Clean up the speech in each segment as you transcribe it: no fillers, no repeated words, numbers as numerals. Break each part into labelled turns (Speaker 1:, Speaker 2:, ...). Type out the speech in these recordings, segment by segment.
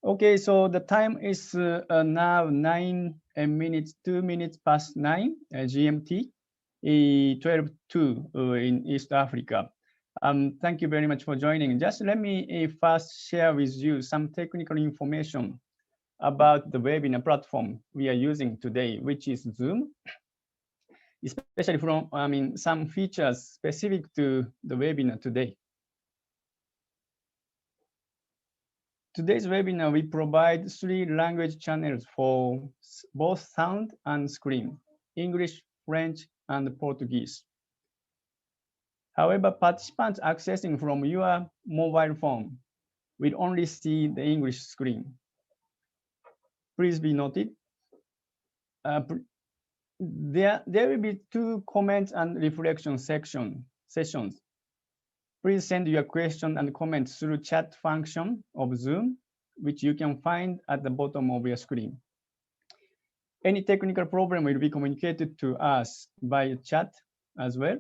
Speaker 1: Okay, so the time is now 9 minutes, 2 minutes past 9 GMT, 12:02 in East Africa. Thank you very much for joining. Just let me first share with you some technical information about the webinar platform we are using today, which is Zoom, especially from, some features specific to the webinar today. Today's webinar, we provide 3 language channels for both sound and screen, English, French, and Portuguese. However, participants accessing from your mobile phone will only see the English screen. Please be noted. There will be 2 comments and reflection sessions. Please send your question and comments through chat function of Zoom, which you can find at the bottom of your screen. Any technical problem will be communicated to us by chat as well.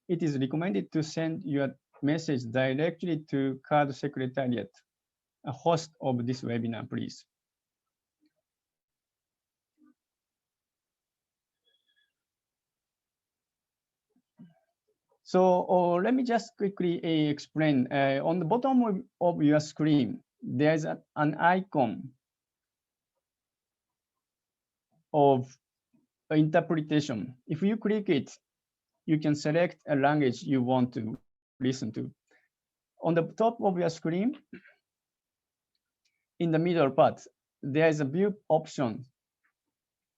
Speaker 1: It is recommended to send your message directly to CARD Secretariat, a host of this webinar, please. So let me just quickly explain. On the bottom of your screen, there's an icon of interpretation. If you click it, you can select a language you want to listen to. On the top of your screen, in the middle part, there is a view option.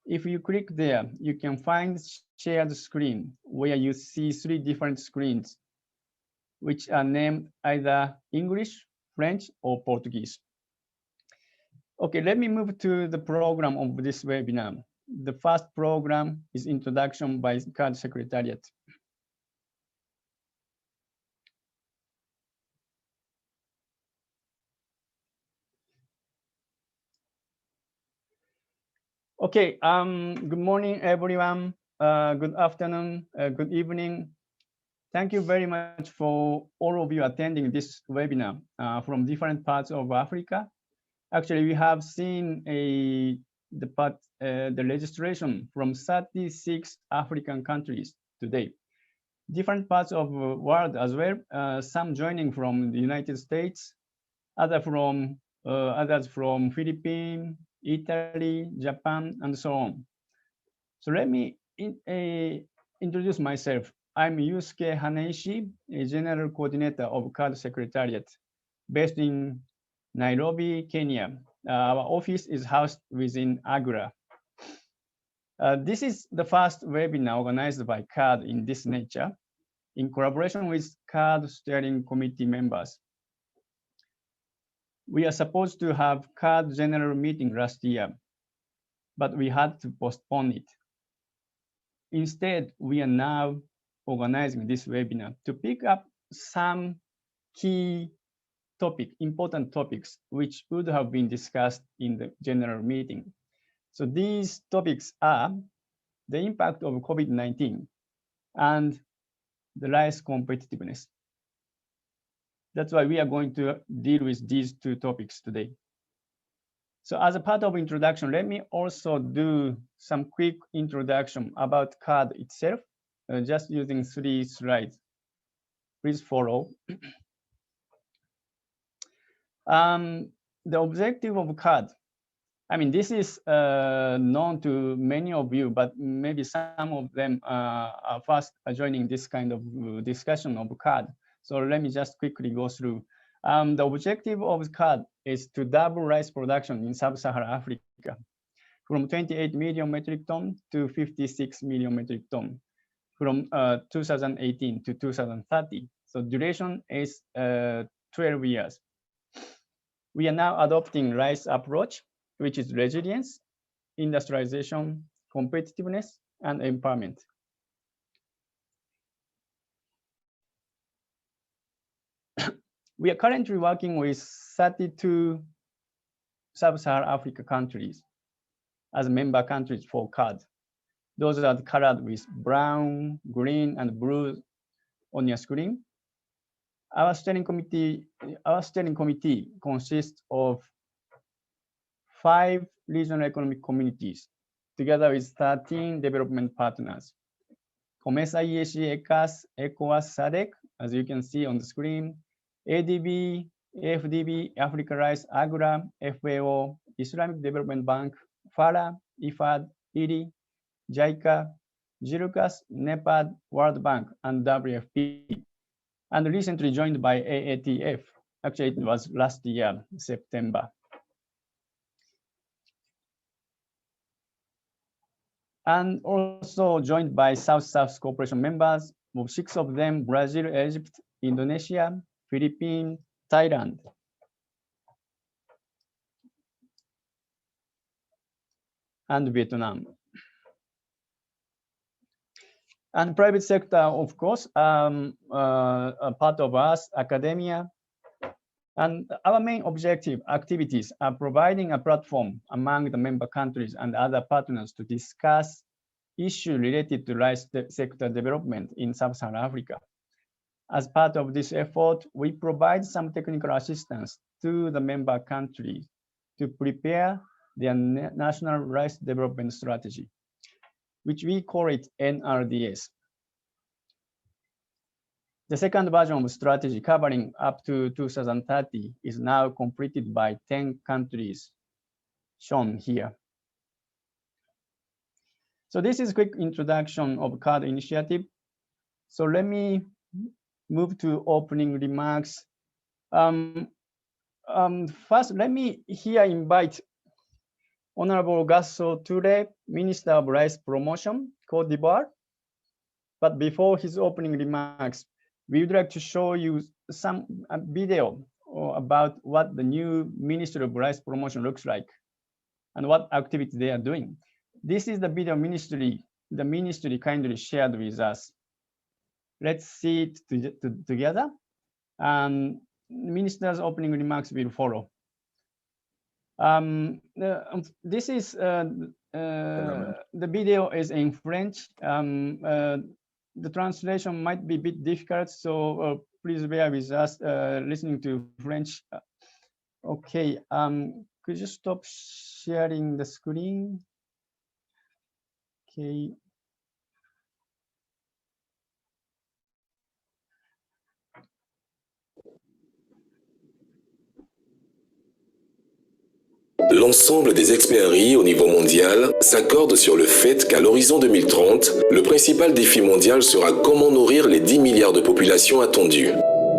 Speaker 1: If you click there, you can find shared screen where you see 3 different screens, which are named either English, French, or Portuguese. Okay, let me move to the program of this webinar. The first program is Introduction by CARD Secretariat. Okay, good morning, everyone. Good afternoon, good evening. Thank you very much for all of you attending this webinar from different parts of Africa. Actually, we have seen the registration from 36 African countries today. Different parts of the world as well, some joining from the United States, others from Philippines, Italy, Japan, and so on. So let me introduce myself. I'm Yusuke Haneishi, a General Coordinator of CARD Secretariat, based in Nairobi, Kenya. Our office is housed within Agra. This is the first webinar organized by CARD in this nature, in collaboration with CARD Steering Committee members. We are supposed to have CARD General Meeting last year, but we had to postpone it. Instead, we are now organizing this webinar to pick up some key important topics, which would have been discussed in the general meeting. So these topics are the impact of COVID-19 and the rice competitiveness. That's why we are going to deal with these 2 topics today. So as a part of introduction, let me also do some quick introduction about CARD itself, just using 3 slides. Please follow. The objective of CARD, this is known to many of you, but maybe some of them are first joining this kind of discussion of CARD. So let me just quickly go through. The objective of CARD is to double rice production in sub-Saharan Africa from 28 million metric ton to 56 million metric ton from 2018 to 2030. So duration is 12 years. We are now adopting rice approach, which is resilience, industrialization, competitiveness, and empowerment. We are currently working with 32 sub-Saharan Africa countries as member countries for CARD. Those are colored with brown, green, and blue on your screen. Our steering committee consists of 5 regional economic communities, together with 13 development partners. COMESA, EAC, ECAS, ECOWAS, SADC, as you can see on the screen, ADB, AFDB, Africa Rice, AGRA, FAO, Islamic Development Bank, FARA, IFAD, IRI, JICA, GIRUCAS, NEPAD, World Bank, and WFP, and recently joined by AATF. Actually, it was last year, September. And also joined by South-South Cooperation members, of 6 of them, Brazil, Egypt, Indonesia, Philippines, Thailand. And Vietnam. And private sector, of course, a part of us, academia. And our main objective activities are providing a platform among the member countries and other partners to discuss issues related to rice sector development in Sub-Saharan Africa. As part of this effort, we provide some technical assistance to the member countries to prepare their national rice development strategy, which we call it NRDS. The second version of strategy covering up to 2030 is now completed by 10 countries shown here. So this is a quick introduction of CARD initiative. So let me move to opening remarks. First, let me here invite Honorable Gasso Touré, Minister of Rice Promotion, Côte d'Ivoire. But before his opening remarks, we would like to show you some video about what the new Ministry of Rice Promotion looks like and what activities they are doing. This is the video the ministry kindly shared with us. Let's see it together. And Minister's opening remarks will follow. This is the video is in French. The translation might be a bit difficult, so please bear with us listening to French. Okay, could you stop sharing the screen? Okay.
Speaker 2: L'ensemble des experts riz au niveau mondial s'accordent sur le fait qu'à l'horizon 2030, le principal défi mondial sera comment nourrir les 10 milliards de populations attendues.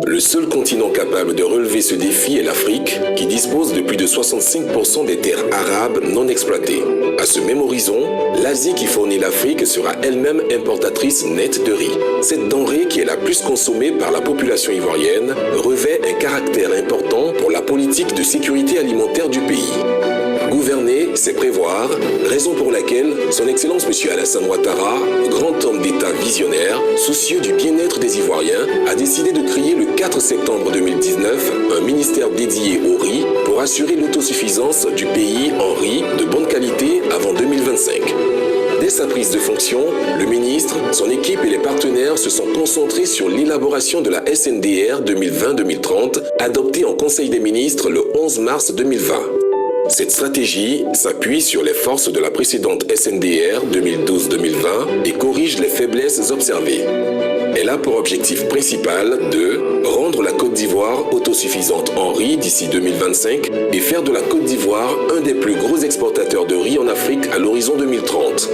Speaker 2: Le seul continent capable de relever ce défi est l'Afrique, qui dispose de plus de 65% des terres arables non exploitées. À ce même horizon, l'Asie qui fournit l'Afrique sera elle-même importatrice nette de riz. Cette denrée, qui est la plus consommée par la population ivoirienne, revêt un caractère important pour la politique de sécurité alimentaire du pays. Gouverner, c'est prévoir, raison pour laquelle son Excellence M. Alassane Ouattara, grand homme d'État visionnaire, soucieux du bien-être des Ivoiriens, a décidé de créer le 4 septembre 2019 un ministère dédié au riz pour assurer l'autosuffisance du pays en riz de bonne qualité avant 2025. Dès sa prise de fonction, le ministre, son équipe et les partenaires se sont concentrés sur l'élaboration de la SNDR 2020-2030, adoptée en Conseil des ministres le 11 mars 2020. Cette stratégie s'appuie sur les forces de la précédente SNDR 2012-2020 et corrige les faiblesses observées. Elle a pour objectif principal de rendre la Côte d'Ivoire autosuffisante en riz d'ici 2025 et faire de la Côte d'Ivoire un des plus gros exportateurs de riz en Afrique à l'horizon 2030.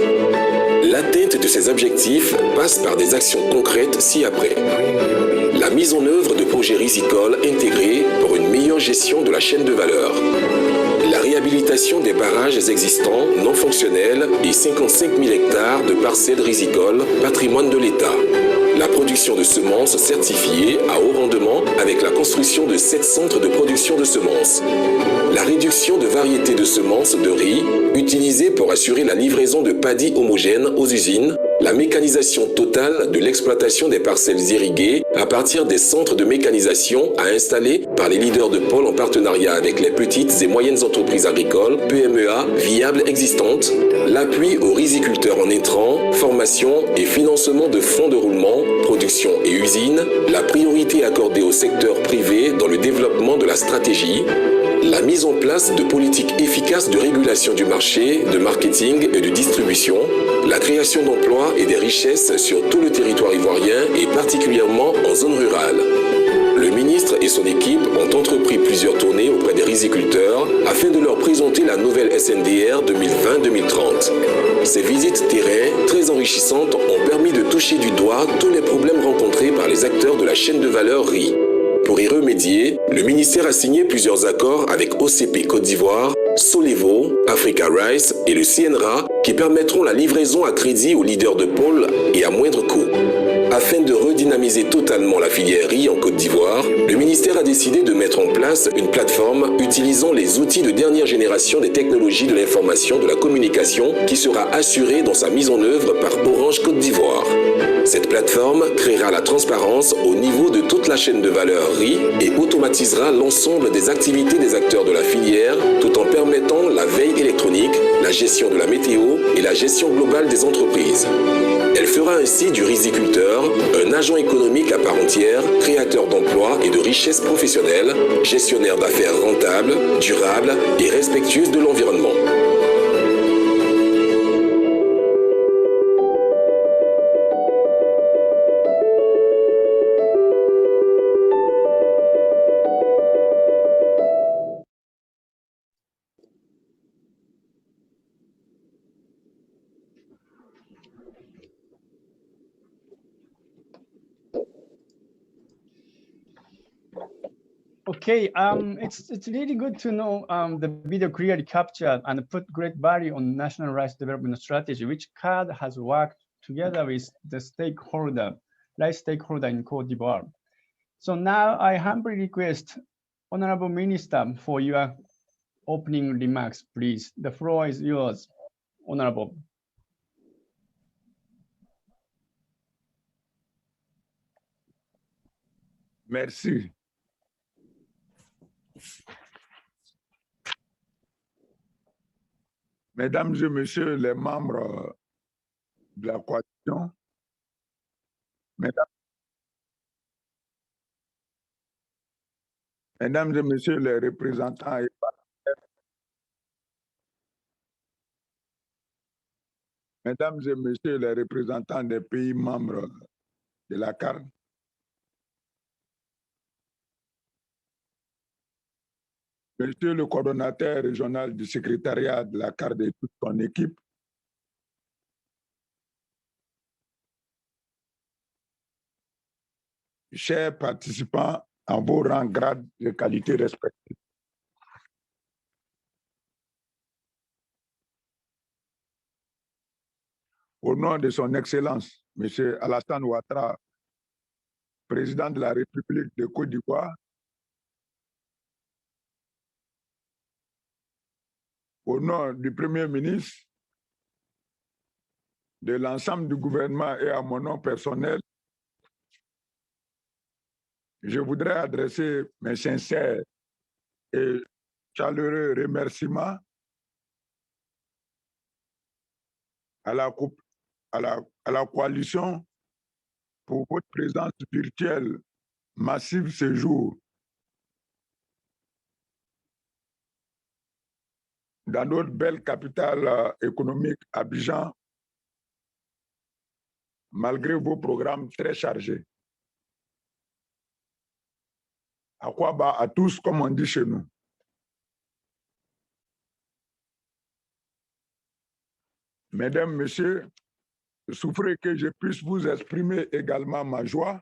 Speaker 2: L'atteinte de ces objectifs passe par des actions concrètes ci-après. La mise en œuvre de projets rizicoles intégrés pour une meilleure gestion de la chaîne de valeur. La réhabilitation des barrages existants non fonctionnels et 55 000 hectares de parcelles rizicoles, patrimoine de l'État. La production de semences certifiées à haut rendement avec la construction de 7 centres de production de semences. La réduction de variétés de semences de riz utilisées pour assurer la livraison de paddy homogènes aux usines. La mécanisation totale de l'exploitation des parcelles irriguées à partir des centres de mécanisation à installer par les leaders de pôle en partenariat avec les petites et moyennes entreprises agricoles, PMEA, viables existantes, l'appui aux riziculteurs en intrants, formation et financement de fonds de roulement, production et usines, la priorité accordée au secteur privé dans le développement de la stratégie, la mise en place de politiques efficaces de régulation du marché, de marketing et de distribution, la création d'emplois et des richesses sur tout le territoire ivoirien et particulièrement en zone rurale. Le ministre et son équipe ont entrepris plusieurs tournées auprès des riziculteurs afin de leur présenter la nouvelle SNDR 2020-2030. Ces visites terrain, très enrichissantes, ont permis de toucher du doigt tous les problèmes rencontrés par les acteurs de la chaîne de valeur riz. Pour y remédier, le ministère a signé plusieurs accords avec OCP Côte d'Ivoire, Solevo, Africa Rice et le CNRA qui permettront la livraison à crédit aux leaders de pôle et à moindre coût. Afin de redynamiser totalement la filière riz en Côte d'Ivoire, le ministère a décidé de mettre en place une plateforme utilisant les outils de dernière génération des technologies de l'information de la communication qui sera assurée dans sa mise en œuvre par Orange Côte d'Ivoire. Cette plateforme créera la transparence au niveau de toute la chaîne de valeur riz et automatisera l'ensemble des activités des acteurs de la filière tout en permettant la veille électronique, la gestion de la météo et la gestion globale des entreprises. Elle fera ainsi du riziculteur un agent économique à part entière, créateur d'emplois et de richesses professionnelles, gestionnaire d'affaires rentables, durables et respectueuses de l'environnement.
Speaker 1: Okay, it's really good to know the video clearly captured and put great value on national rice development strategy, which CAD has worked together with the rice stakeholder in Côte d'Ivoire. So now I humbly request Honorable Minister for your opening remarks, please. The floor is yours, Honorable.
Speaker 3: Merci. Mesdames et Messieurs les membres de la coalition, Mesdames et Messieurs les représentants et partenaires, Mesdames et Messieurs les représentants des pays membres de la CARD, Monsieur le coordonnateur régional du secrétariat de la CARD et toute son équipe, chers participants en vos rangs, grades et qualités respectives. Au nom de son Excellence, M. Alassane Ouattara, président de la République de Côte d'Ivoire, au nom du Premier ministre, de l'ensemble du gouvernement et à mon nom personnel, je voudrais adresser mes sincères et chaleureux remerciements à la coalition pour votre présence virtuelle massive ce jour dans notre belle capitale économique, Abidjan, malgré vos programmes très chargés. À quoi bas à tous, comme on dit chez nous. Mesdames, Messieurs, souffrez que je puisse vous exprimer également ma joie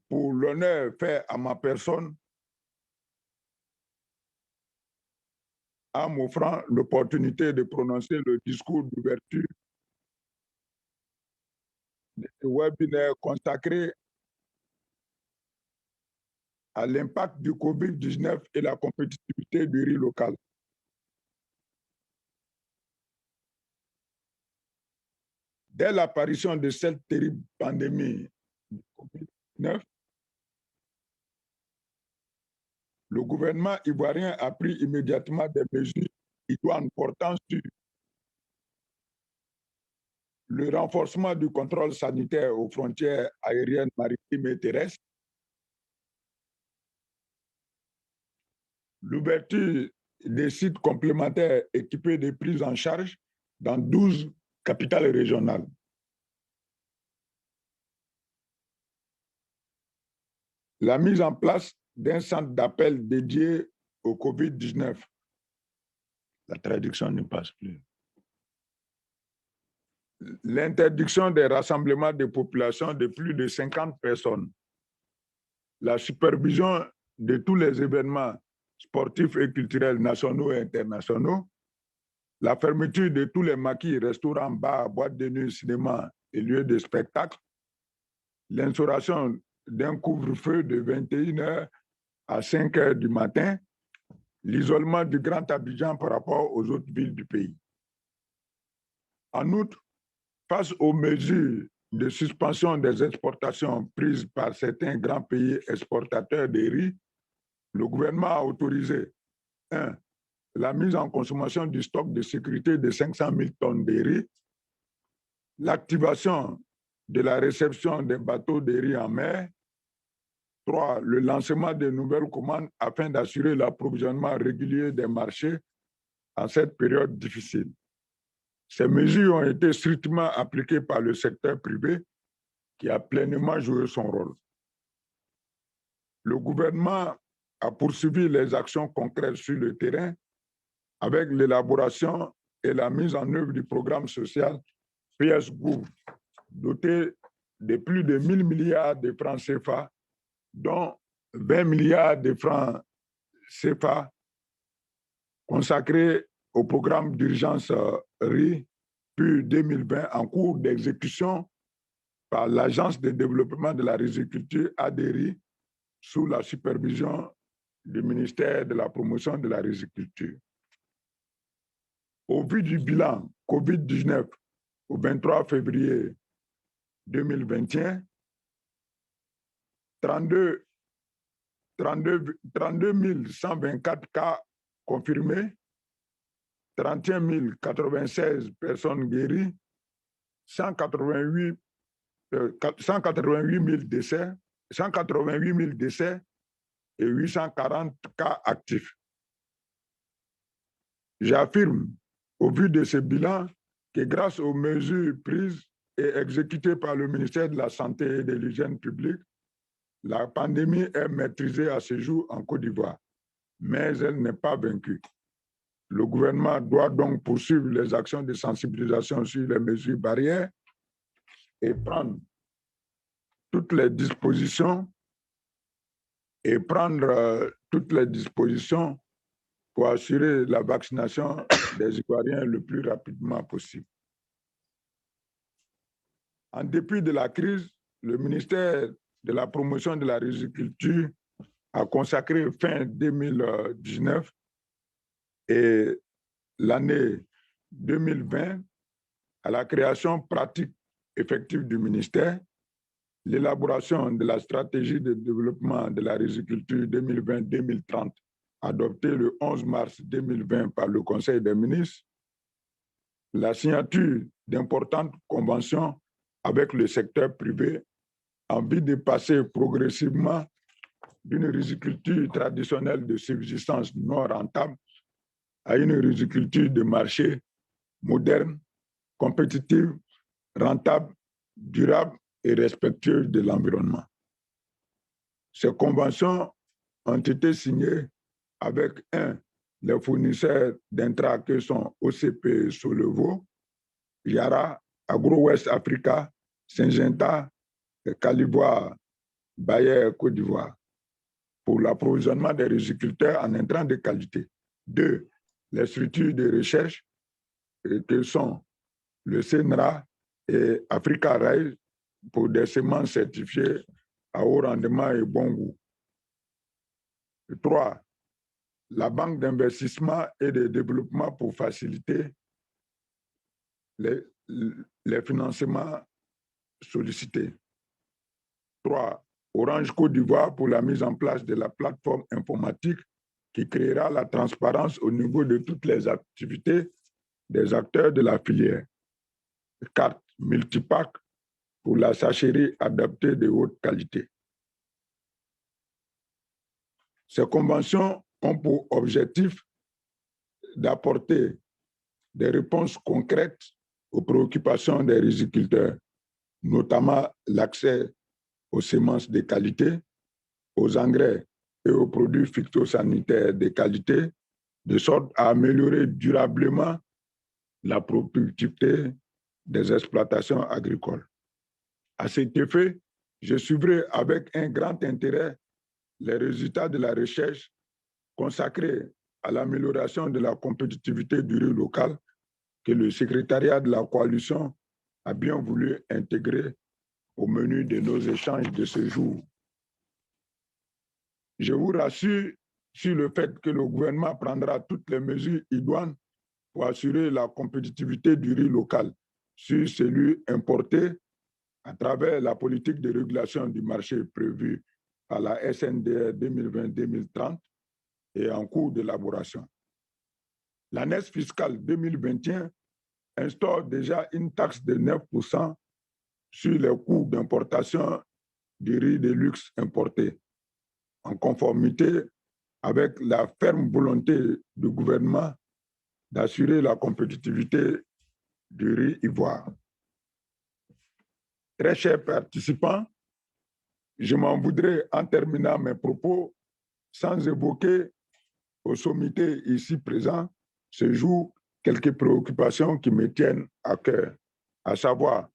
Speaker 3: pour l'honneur fait à ma personne en m'offrant l'opportunité de prononcer le discours d'ouverture de ce webinaire consacré à l'impact du COVID-19 et la compétitivité du riz local. Dès l'apparition de cette terrible pandémie du COVID-19, le gouvernement ivoirien a pris immédiatement des mesures idoines portant sur le renforcement du contrôle sanitaire aux frontières aériennes, maritimes et terrestres, l'ouverture des sites complémentaires équipés de prises en charge dans 12 capitales régionales. La mise en place d'un centre d'appel dédié au COVID-19. La traduction ne passe plus. L'interdiction des rassemblements de population de plus de 50 personnes. La supervision de tous les événements sportifs et culturels nationaux et internationaux. La fermeture de tous les maquis, restaurants, bars, boîtes de nuit, cinémas et lieux de spectacle. L'instauration d'un couvre-feu de 21h à 5h du matin. L'isolement du Grand Abidjan par rapport aux autres villes du pays. En outre, face aux mesures de suspension des exportations prises par certains grands pays exportateurs de riz, le gouvernement a autorisé 1. La mise en consommation du stock de sécurité de 500 000 tonnes de riz, l'activation de la réception des bateaux de riz en mer, 3. Le lancement de nouvelles commandes afin d'assurer l'approvisionnement régulier des marchés en cette période difficile. Ces mesures ont été strictement appliquées par le secteur privé qui a pleinement joué son rôle. Le gouvernement a poursuivi les actions concrètes sur le terrain avec l'élaboration et la mise en œuvre du programme social PS-Gouv, doté de plus de 1 000 milliards de francs CFA, dont 20 milliards de francs CFA consacrés au programme d'urgence riz PUR 2020 en cours d'exécution par l'Agence de développement de la riziculture ADRI sous la supervision du ministère de la promotion de la riziculture. Au vu du bilan COVID-19 au 23 février 2021, 32 124 cas confirmés, 31 096 personnes guéries, 188 000 décès, 188 000 décès et 840 cas actifs. J'affirme, au vu de ce bilan, que grâce aux mesures prises et exécutées par le ministère de la Santé et de l'Hygiène publique, la pandémie est maîtrisée à ce jour en Côte d'Ivoire, mais elle n'est pas vaincue. Le gouvernement doit donc poursuivre les actions de sensibilisation sur les mesures barrières et prendre toutes les dispositions pour assurer la vaccination des Ivoiriens le plus rapidement possible. En dépit de la crise, le ministère de la promotion de la riziculture a consacré fin 2019 et l'année 2020 à la création pratique effective du ministère, l'élaboration de la stratégie de développement de la riziculture 2020-2030 adoptée le 11 mars 2020 par le Conseil des ministres, la signature d'importantes conventions avec le secteur privé en vue de passer progressivement d'une riziculture traditionnelle de subsistance non rentable à une riziculture de marché moderne, compétitive, rentable, durable et respectueuse de l'environnement. Ces conventions ont été signées avec les fournisseurs d'intrants que sont OCP Solevo, Yara, Agro-West Africa, Syngenta, Calivoire, Bayer, Côte d'Ivoire, pour l'approvisionnement des riziculteurs en intrants de qualité. 2. Les structures de recherche que sont le CNRA et Africa Rise pour des semences certifiées à haut rendement et bon goût. 3. La banque d'investissement et de développement pour faciliter les financements sollicités. 3. Orange Côte d'Ivoire pour la mise en place de la plateforme informatique qui créera la transparence au niveau de toutes les activités des acteurs de la filière. 4. Multipack pour la sacherie adaptée de haute qualité. Ces conventions ont pour objectif d'apporter des réponses concrètes aux préoccupations des riziculteurs, notamment l'accès aux semences de qualité, aux engrais et aux produits phytosanitaires de qualité, de sorte à améliorer durablement la productivité des exploitations agricoles. À cet effet, je suivrai avec un grand intérêt les résultats de la recherche consacrée à l'amélioration de la compétitivité du riz local que le secrétariat de la coalition a bien voulu intégrer au menu de nos échanges de ce jour. Je vous rassure sur le fait que le gouvernement prendra toutes les mesures idoines pour assurer la compétitivité du riz local sur celui importé à travers la politique de régulation du marché prévue par la SNDR 2020-2030 et en cours d'élaboration. L'année fiscale 2021 instaure déjà une taxe de 9% sur les coûts d'importation du riz de luxe importé, en conformité avec la ferme volonté du gouvernement d'assurer la compétitivité du riz ivoire. Très chers participants, je m'en voudrais en terminant mes propos sans évoquer aux sommités ici présents ce jour quelques préoccupations qui me tiennent à cœur, à savoir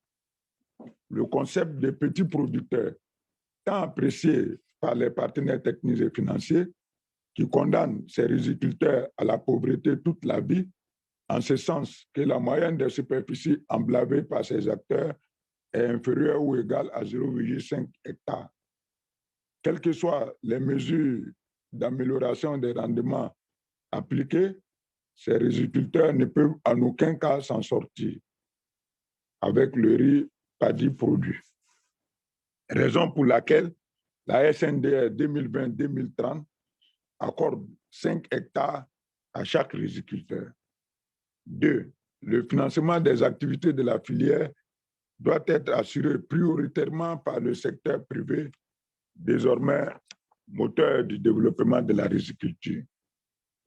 Speaker 3: le concept des petits producteurs, tant apprécié par les partenaires techniques et financiers, qui condamnent ces riziculteurs à la pauvreté toute la vie, en ce sens que la moyenne des superficies emblavées par ces acteurs est inférieure ou égale à 0,5 hectares. Quelles que soient les mesures d'amélioration des rendements appliquées, ces riziculteurs ne peuvent en aucun cas s'en sortir avec le riz paddy produit. Raison pour laquelle la SNDR 2020-2030 accorde 5 hectares à chaque riziculteur. 2. Le financement des activités de la filière doit être assuré prioritairement par le secteur privé, désormais moteur du développement de la riziculture.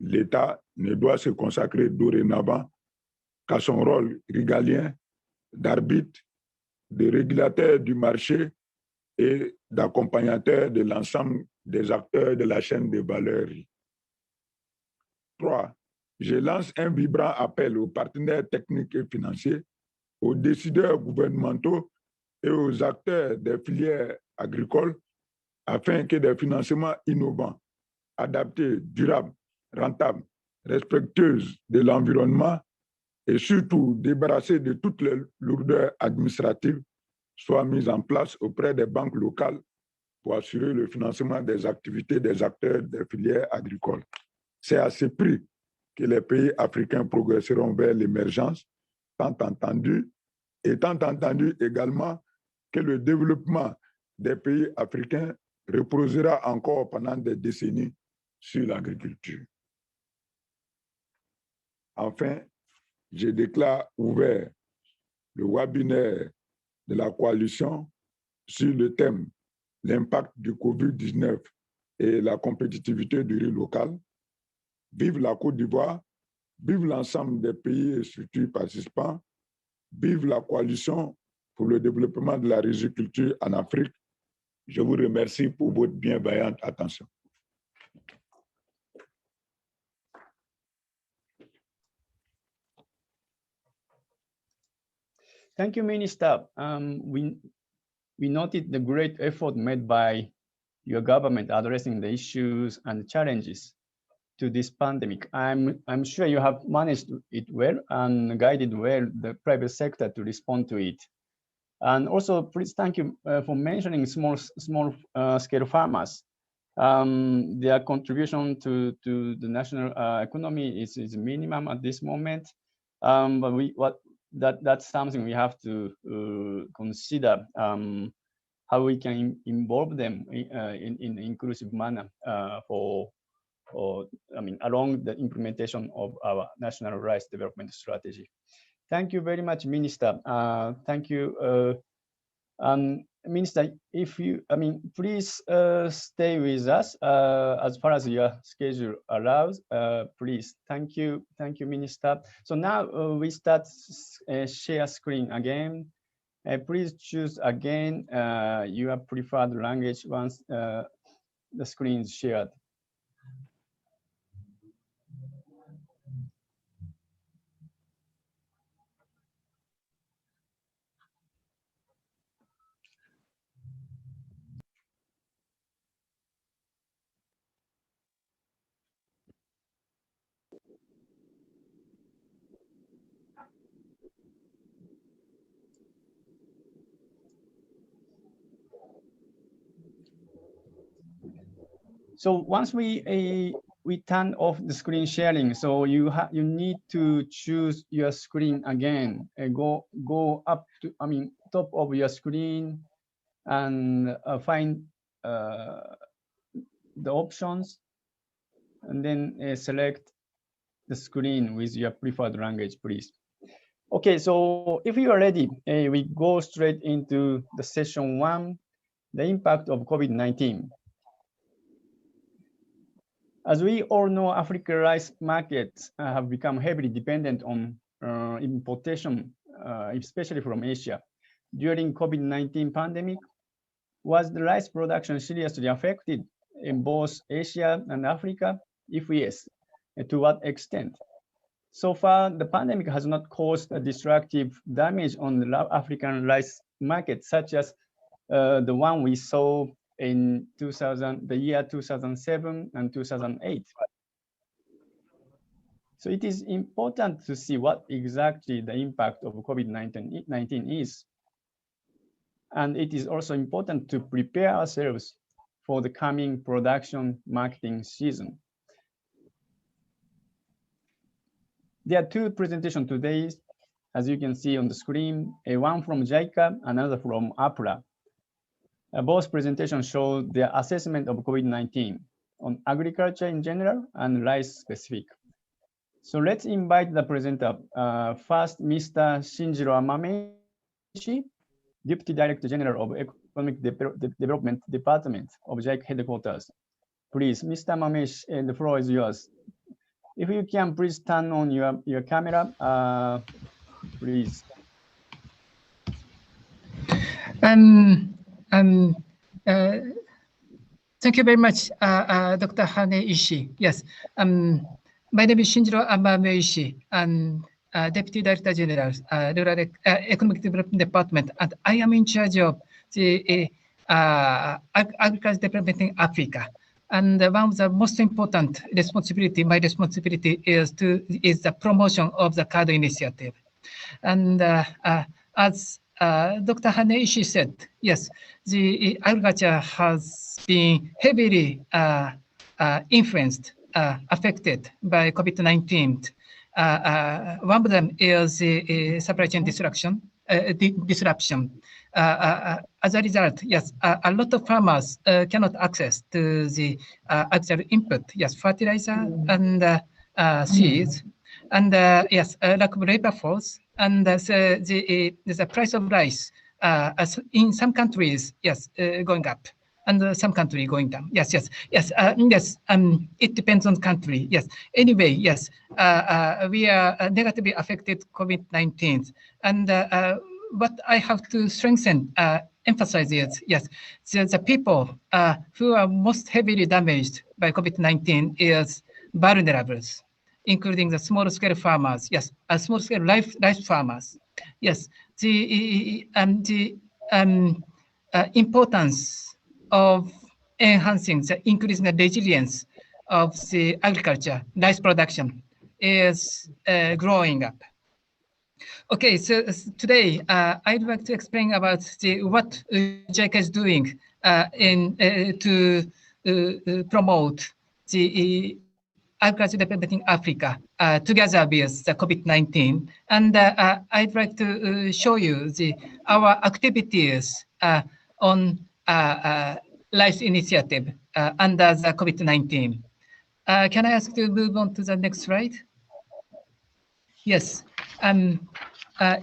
Speaker 3: L'État ne doit se consacrer dorénavant qu'à son rôle régalien d'arbitre, de régulateur du marché et d'accompagnateur de l'ensemble des acteurs de la chaîne de valeur. 3. Je lance un vibrant appel aux partenaires techniques et financiers, aux décideurs gouvernementaux et aux acteurs des filières agricoles afin que des financements innovants, adaptés, durables, rentables, respectueux de l'environnement et surtout débarrassés de toutes les lourdeurs administratives soient mis en place auprès des banques locales pour assurer le financement des activités des acteurs des filières agricoles. C'est à ce prix que les pays africains progresseront vers l'émergence, tant entendu également que le développement des pays africains reposera encore pendant des décennies sur l'agriculture. Enfin, je déclare ouvert le webinaire de la coalition sur le thème « L'impact du Covid-19 et la compétitivité du riz local ». Vive la Côte d'Ivoire, vive l'ensemble des pays et structures participants, vive la coalition pour le développement de la riziculture en Afrique. Je vous remercie pour votre bienveillante attention.
Speaker 1: Thank you, Minister. We noted the great effort made by your government addressing the issues and challenges to this pandemic. I'm sure you have managed it well and guided well the private sector to respond to it. And also, please thank you for mentioning small scale farmers. Their contribution to the national economy is minimum at this moment. But that's something we have to consider, how we can involve them in inclusive manner along the implementation of our national rice development strategy. Thank you very much, Minister. Thank you. Minister, if you, please stay with us as far as your schedule allows. Please, thank you, Minister. So now we start share screen again. Please choose again your preferred language once the screen is shared. So once we turn off the screen sharing, so you need to choose your screen again and go up to top of your screen and find the options and then select the screen with your preferred language, please. Okay, so if you are ready, we go straight into the session 1, the impact of COVID-19. As we all know, African rice markets have become heavily dependent on importation, especially from Asia. During COVID-19 pandemic, was the rice production seriously affected in both Asia and Africa? If yes, to what extent? So far, the pandemic has not caused a destructive damage on the African rice market, such as the one we saw in the year 2007 and 2008. So it is important to see what exactly the impact of COVID-19 is. And it is also important to prepare ourselves for the coming production marketing season. There are 2 presentations today, as you can see on the screen, one from JICA, another from APRA. Both presentations show their assessment of COVID-19 on agriculture in general and rice specific. So let's invite the presenter. First, Mr. Shinjiro Amameshi, Deputy Director General of Economic Development Department of JICA headquarters. Please, Mr. Amameshi, the floor is yours. If you can, please turn on your camera, please.
Speaker 4: Thank you very much, Dr. Haneishi. Yes, my name is Shinjiro Amameshi, and Deputy Director General, Rural Economic Development Department, and I am in charge of the agriculture development in Africa. And one of the most important responsibility, my responsibility is the promotion of the CARD initiative. And as Dr. Haneishi said, yes, the agriculture has been heavily influenced, affected by COVID-19. One of them is the supply chain disruption. As a result, yes, a lot of farmers cannot access to the actual input, yes, fertilizer and seeds, and yes, lack of labor force, and the price of rice, as in some countries, yes, going up, and some country going down. Yes. It depends on country. Yes. Anyway, yes, we are negatively affected COVID-19, and what I have to strengthen, emphasize is, yes, the people who are most heavily damaged by COVID-19 is vulnerables, including the small-scale farmers. Yes, small-scale rice farmers. Yes, the importance of enhancing increasing the resilience of the agriculture, rice production is growing up. Okay, so today I'd like to explain about what JICA is doing to promote the agriculture development in Africa together with the COVID-19. And I'd like to show you our activities on rice initiative under the COVID-19. Can I ask you to move on to the next slide? Yes.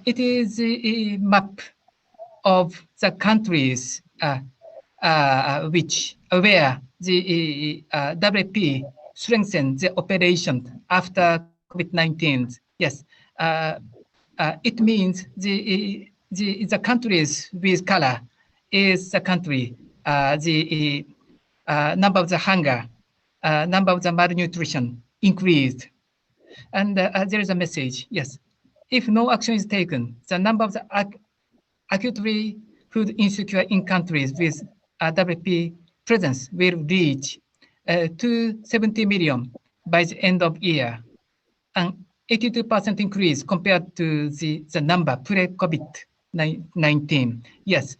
Speaker 4: It is a map of the countries where the WFP strengthened the operation after COVID-19. Yes, it means the countries with color is the country, the number of the hunger, number of the malnutrition increased. And there is a message, yes. If no action is taken, the number of the acutely food insecure in countries with WFP presence will reach 270 million by the end of year, an 82% increase compared to the number pre-COVID-19. Yes,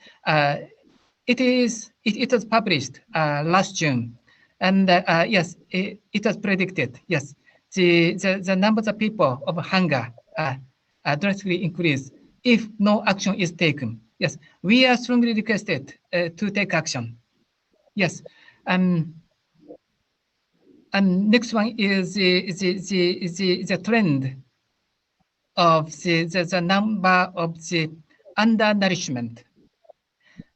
Speaker 4: it was published last June, and yes, it was predicted. Yes, the number of people of hunger drastically increase if no action is taken. Yes, we are strongly requested to take action. Yes, and next one is the trend of the number of the undernourishment.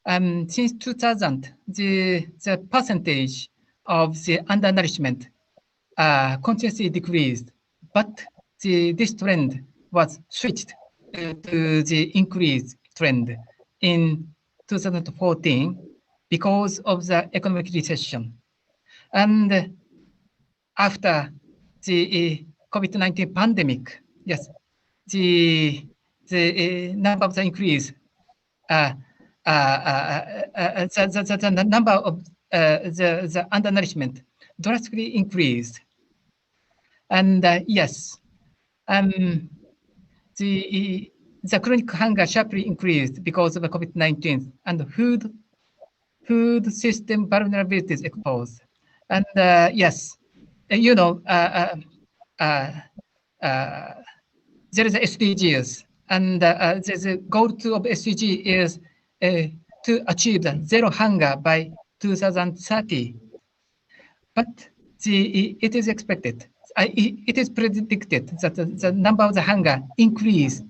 Speaker 4: Since 2000, the percentage of the undernourishment continuously decreased, but this trend was switched to the increased trend in 2014 because of the economic recession. And after the COVID-19 pandemic, yes, the number of the increase, the number of the undernourishment drastically increased. And yes, the chronic hunger sharply increased because of the COVID-19, and food system vulnerabilities exposed. And yes, you know, there is a SDGs, and the goal of SDG is to achieve the zero hunger by 2030. But it is expected, it is predicted that the number of the hunger increase.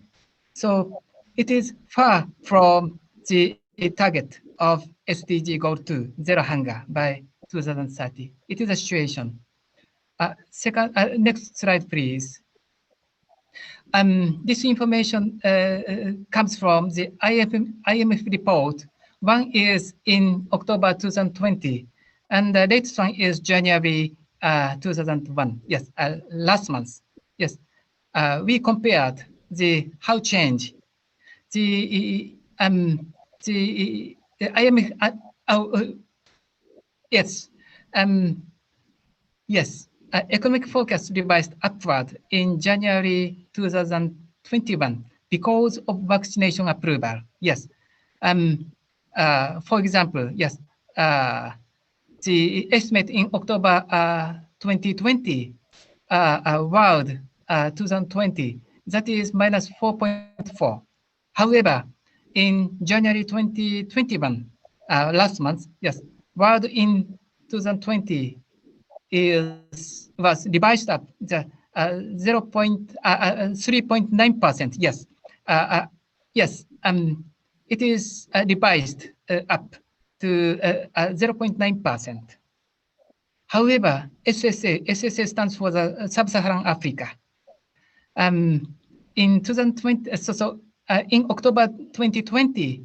Speaker 4: So it is far from the target of SDG goal 2, zero hunger by 2030. It is a situation. Next slide, please. This information comes from the IMF report. One is in October 2020, and the latest one is January 2001. Yes, last month. Yes, we compared how change the IMF. Yes, yes. Economic forecast revised upward in January 2021 because of vaccination approval. Yes. For example, yes, the estimate in October 2020, world 2020, that is minus 4.4. However, in January 2021, last month, yes, world in 2020 was revised up the 3.9%. Yes, yes. It is revised up to 0.9%. However, SSA stands for the Sub-Saharan Africa. In 2020, in October 2020,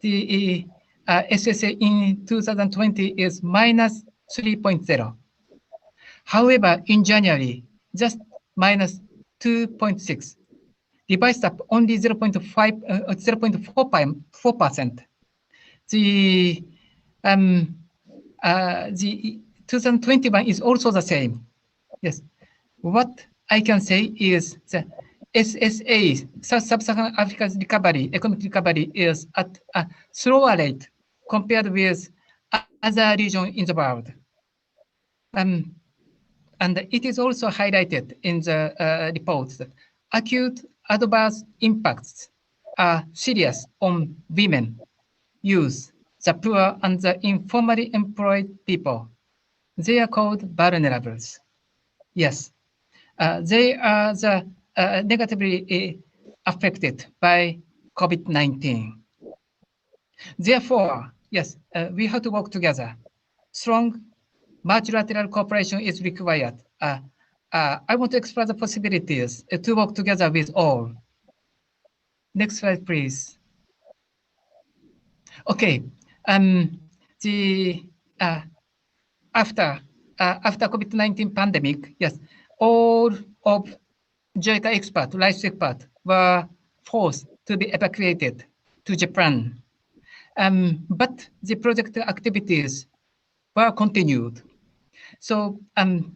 Speaker 4: the SSA in 2020 is minus 3.0. However, in January, just minus 2.6, revised up only 0.4%. The 2021 is also the same. Yes, what I can say is the SSA, Sub-Saharan Africa's recovery, economic recovery, is at a slower rate compared with other regions in the world. And it is also highlighted in the report that acute adverse impacts are serious on women, youth, the poor, and the informally employed people. They are called vulnerables. Yes, they are negatively affected by COVID-19. Therefore, yes, we have to work together. Strong multilateral cooperation is required. I want to explore the possibilities to work together with all. Next slide, please. Okay. After COVID-19 pandemic, yes, all of JICA experts, life experts, were forced to be evacuated to Japan. But the project activities were continued. So in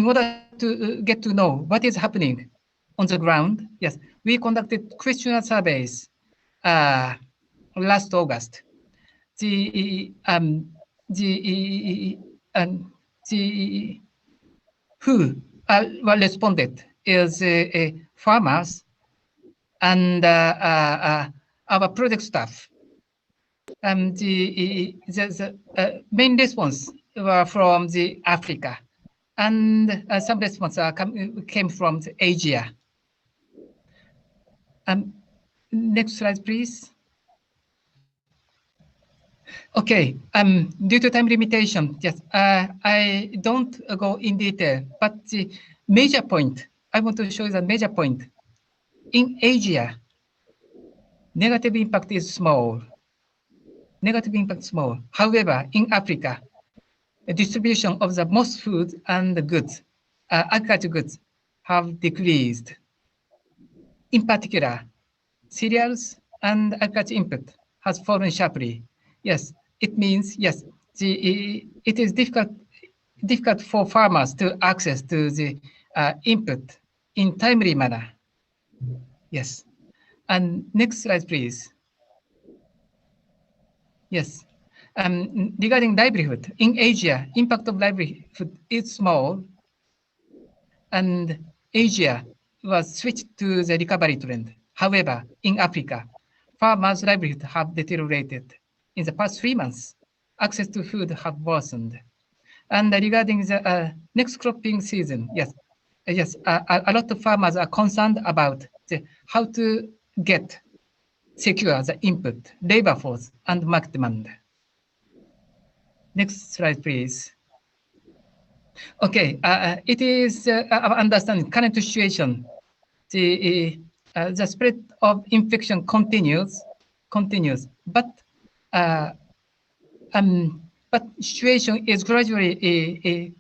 Speaker 4: order to get to know what is happening on the ground, yes, we conducted questionnaire surveys last August. Who were responded is farmers and our project staff. The main response were from the Africa, and some response came from the Asia. Next slide, please. Okay, due to time limitation, yes, I don't go in detail, but the major point, I want to show you the major point. In Asia, negative impact is small. Negative impact small. However, in Africa, the distribution of the most food and the goods, agricultural goods, have decreased. In particular, cereals and agriculture input has fallen sharply. Yes, it means, yes, it is difficult for farmers to access to the input in timely manner. Yes, and next slide, please. Yes, regarding livelihood, in Asia, impact of livelihood is small, and Asia was switched to the recovery trend. However, in Africa, farmers' livelihood have deteriorated. In the past 3 months, access to food have worsened. And regarding the next cropping season, yes, a lot of farmers are concerned about how to secure the input, labor force, and market demand. Next slide, please. Okay, it is our understanding, current situation, the spread of infection continues, but situation is gradually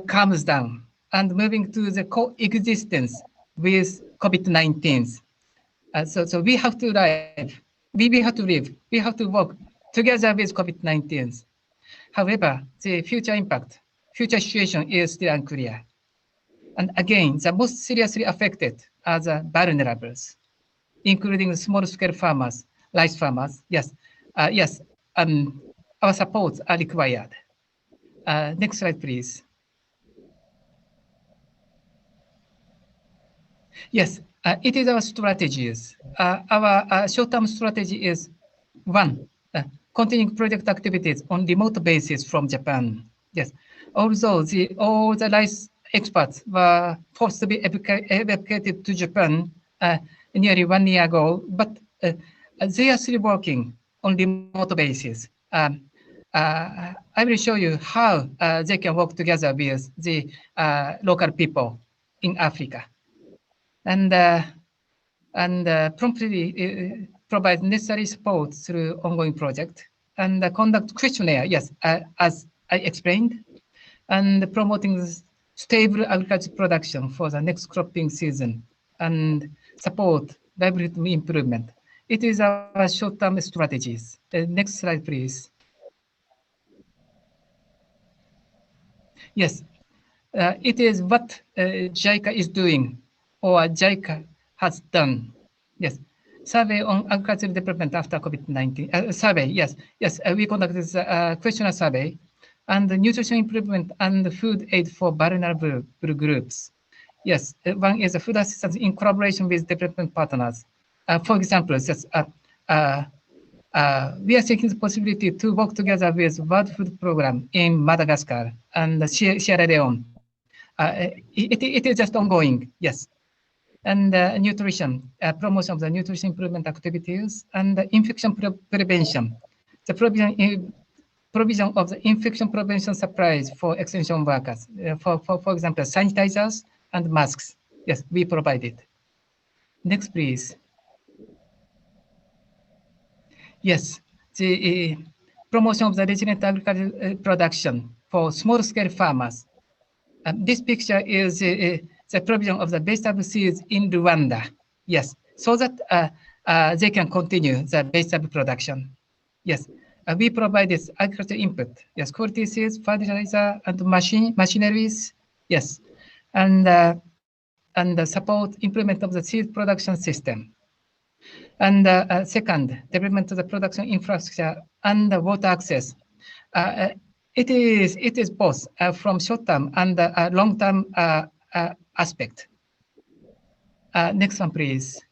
Speaker 4: calms down and moving to the coexistence with COVID-19. So we have to live, we have to live, we have to work together with COVID-19. However, the future impact, future situation is still unclear. And again, the most seriously affected are the vulnerables, including small-scale farmers, rice farmers. Yes, our supports are required. Next slide, please. Yes, it is our strategies. Our short-term strategy is one, continuing project activities on remote basis from Japan. Yes, although all the rice experts were forced to be evacuated to Japan nearly 1 year ago, but they are still working on remote basis. I will show you how they can work together with the local people in Africa, and promptly provide necessary support through ongoing project and conduct questionnaire. Yes, as I explained, and promoting stable agriculture production for the next cropping season and support livelihood improvement. It is our short-term strategies. Next slide, please. Yes, it is what JICA is doing or JICA has done. Yes, survey on agricultural development after COVID-19 survey. Yes, we conducted a questionnaire survey and the nutrition improvement and food aid for vulnerable groups. Yes, one is a food assistance in collaboration with development partners. For example, just, we are seeking the possibility to work together with World Food Program in Madagascar and Sierra Leone. It is just ongoing, yes. and nutrition, promotion of the nutrition improvement activities, and infection prevention. The provision of the infection prevention supplies for extension workers, for example, sanitizers and masks. Yes, we provide it. Next, please. Yes, the promotion of the resilient agricultural production for small-scale farmers. This picture is the provision of the vegetable seeds in Rwanda. Yes, so that they can continue the vegetable production. Yes, we provide this agricultural input. Yes, quality seeds, fertilizer, and machineries. Yes, and support improvement of the seed production system. And second, development of the production infrastructure and the water access. It is both from short-term and long-term aspect. Next one, please.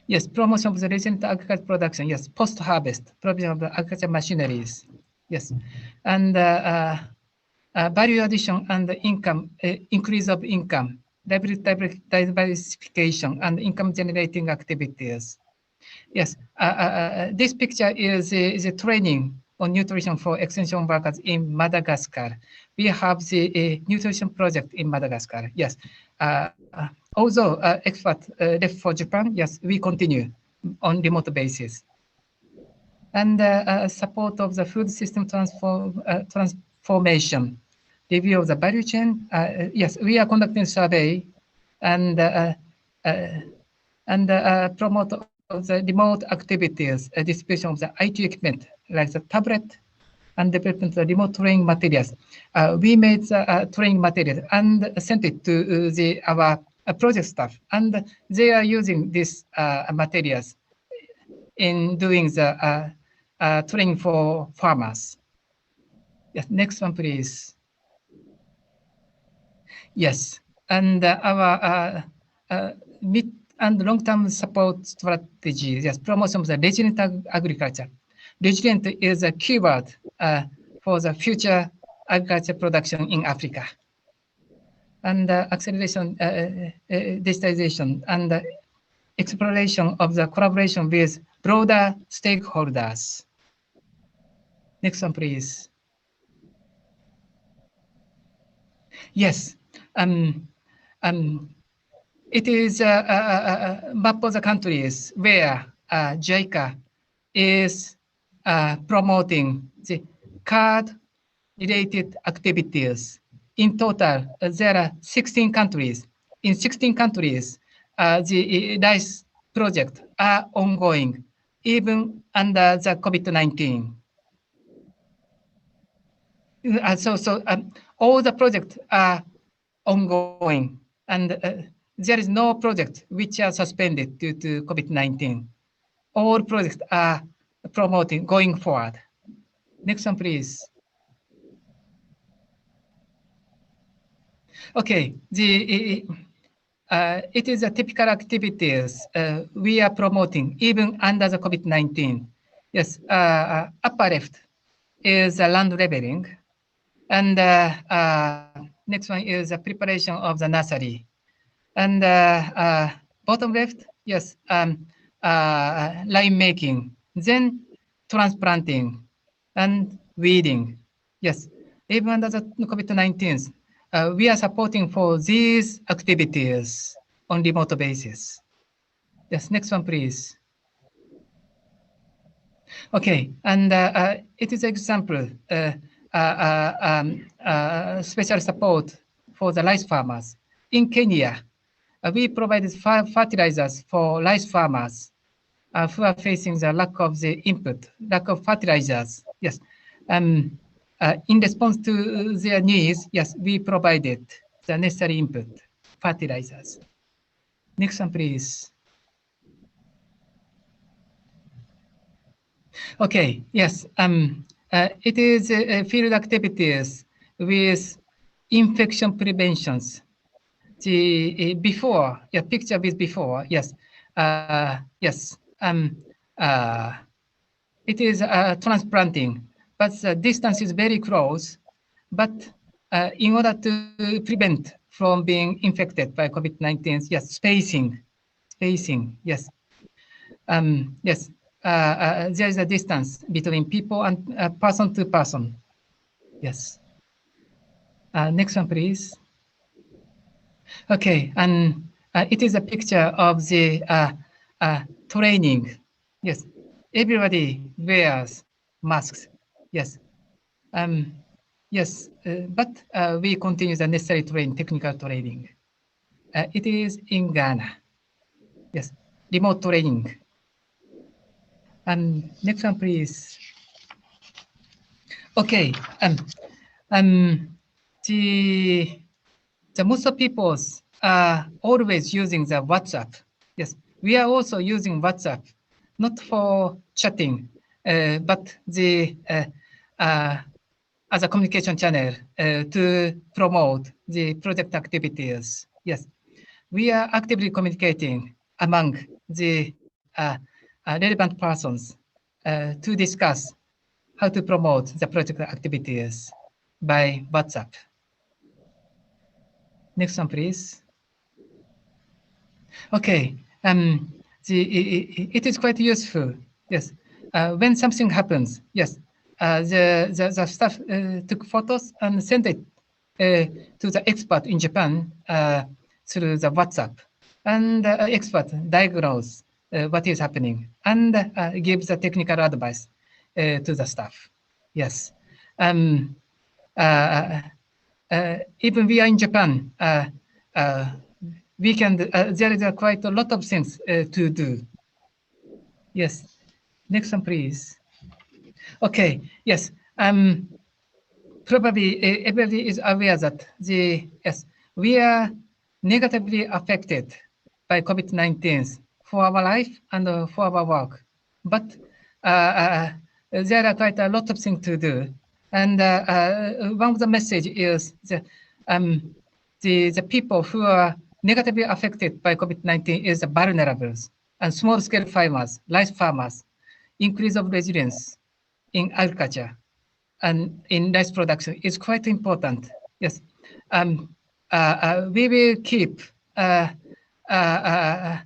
Speaker 4: Yes, promotion of the resilient agricultural production. Yes, post-harvest, provision of the agricultural machineries. Yes, and value addition and income, increase of income, diversification, and income-generating activities. Yes, this picture is a training on nutrition for extension workers in Madagascar. We have the nutrition project in Madagascar. Yes, although experts left for Japan, yes, we continue on remote basis. And support of the food system transformation, review of the value chain. Yes, we are conducting survey and promote of the remote activities, distribution of the IT equipment like the tablet, and development of the remote training materials. We made the training materials and sent it to our project staff, and they are using these materials in doing the training for farmers. Yes, next one, please. Yes, and our mid and long-term support strategy. Yes, promotion of the resilient agriculture. Resilient is a keyword for the future agriculture production in Africa. And acceleration, digitization, and exploration of the collaboration with broader stakeholders. Next one, please. Yes, it is a map of the countries where JICA is promoting the card-related activities. In total, there are 16 countries. In 16 countries, the rice projects are ongoing, even under the COVID-19. All the projects are ongoing, and there is no project which are suspended due to COVID-19. All projects are promoting going forward. Next one, please. Okay, it is a typical activities we are promoting even under the COVID-19. Yes, upper left is land leveling, and next one is a preparation of the nursery. And bottom left, yes, line making, then transplanting and weeding. Yes, even under the COVID-19, we are supporting for these activities on remote basis. Yes, next one, please. Okay, and it is example, special support for the rice farmers. In Kenya, we provided fertilizers for rice farmers who are facing the lack of the input, lack of fertilizers. Yes, in response to their needs, yes, we provided the necessary input, fertilizers. Next one, please. Okay, yes, it is field activities with infection preventions. The before, yeah, picture with before, yes, yes, it is transplanting, but the distance is very close. But in order to prevent from being infected by COVID-19. Yes, spacing, yes. Yes, there is a distance between people and person to person. Yes. Next one, please. Okay, and it is a picture of the training. Yes, everybody wears masks. Yes. Yes, but we continue the necessary training, technical training. It is in Ghana. Yes, remote training. And next one, please. Okay. The most of people are always using the WhatsApp. Yes, we are also using WhatsApp, not for chatting, but the as a communication channel to promote the project activities. Yes, we are actively communicating among the relevant persons to discuss how to promote the project activities by WhatsApp. Next one, please. Okay, it is quite useful. Yes, when something happens, yes, the staff took photos and sent it to the expert in Japan through the WhatsApp, and the expert diagnose what is happening and gives the technical advice to the staff. Yes. Even we are in Japan, we can, there is quite a lot of things to do. Yes, next one, please. Okay, yes, probably everybody is aware that yes, we are negatively affected by COVID-19 for our life and for our work. But there are quite a lot of things to do. And one of the message is that the people who are negatively affected by COVID-19 is the vulnerables and small-scale farmers, rice farmers, increase of resilience in agriculture and in rice production is quite important. Yes, we will keep our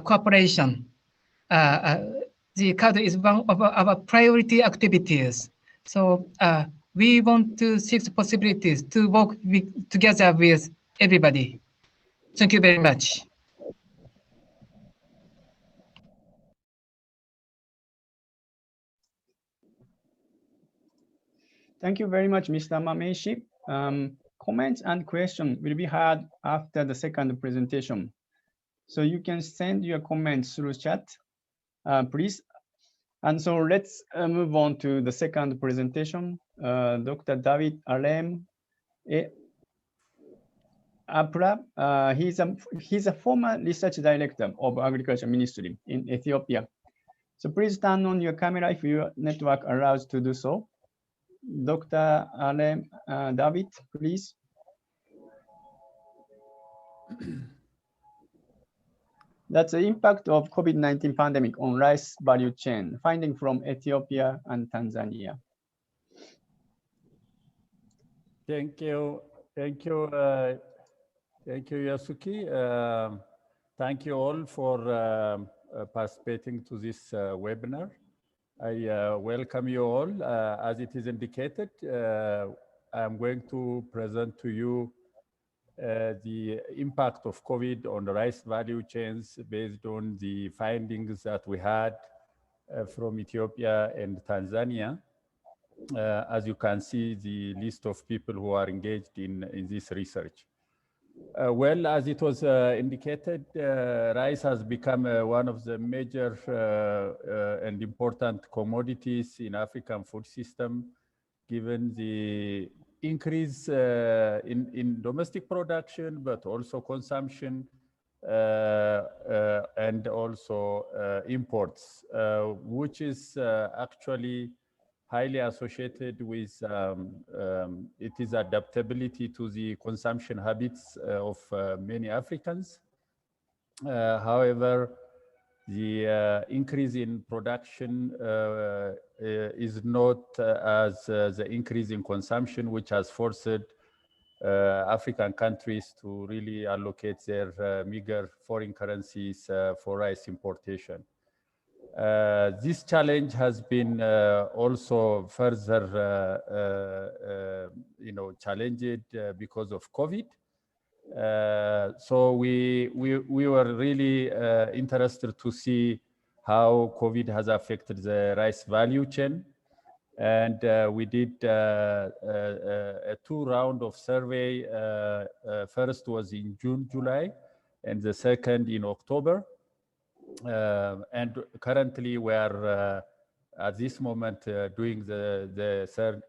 Speaker 4: cooperation. The CAD is one of our priority activities. So we want to seek the possibilities to work together with everybody. Thank you very much.
Speaker 1: Thank you very much, Mr. Mameshi. Comments and questions will be heard after the second presentation. So you can send your comments through chat, please. And so let's move on to the second presentation. Dr. David Alem Apra, he's a former research director of Agriculture Ministry in Ethiopia. So please turn on your camera if your network allows to do so. Dr. Alem David, please. That's the impact of COVID-19 pandemic on rice value chain, finding from Ethiopia and Tanzania.
Speaker 5: Thank you, Yasuki. Thank you all for participating to this webinar. I welcome you all. As it is indicated, I'm going to present to you the impact of COVID on the rice value chains based on the findings that we had from Ethiopia and Tanzania. As you can see, the list of people who are engaged in this research. Well, as it was indicated, rice has become one of the major and important commodities in African food system, given the increase in domestic production, but also consumption and also imports, which is actually highly associated with its adaptability to the consumption habits of many Africans. However, the increase in production is not as the increase in consumption, which has forced African countries to really allocate their meager foreign currencies for rice importation. This challenge has been also further, challenged because of COVID. So we were really interested to see how COVID has affected the rice value chain. And we did a 2 round of survey. First was in June, July, and the second in October. And currently we are at this moment doing the third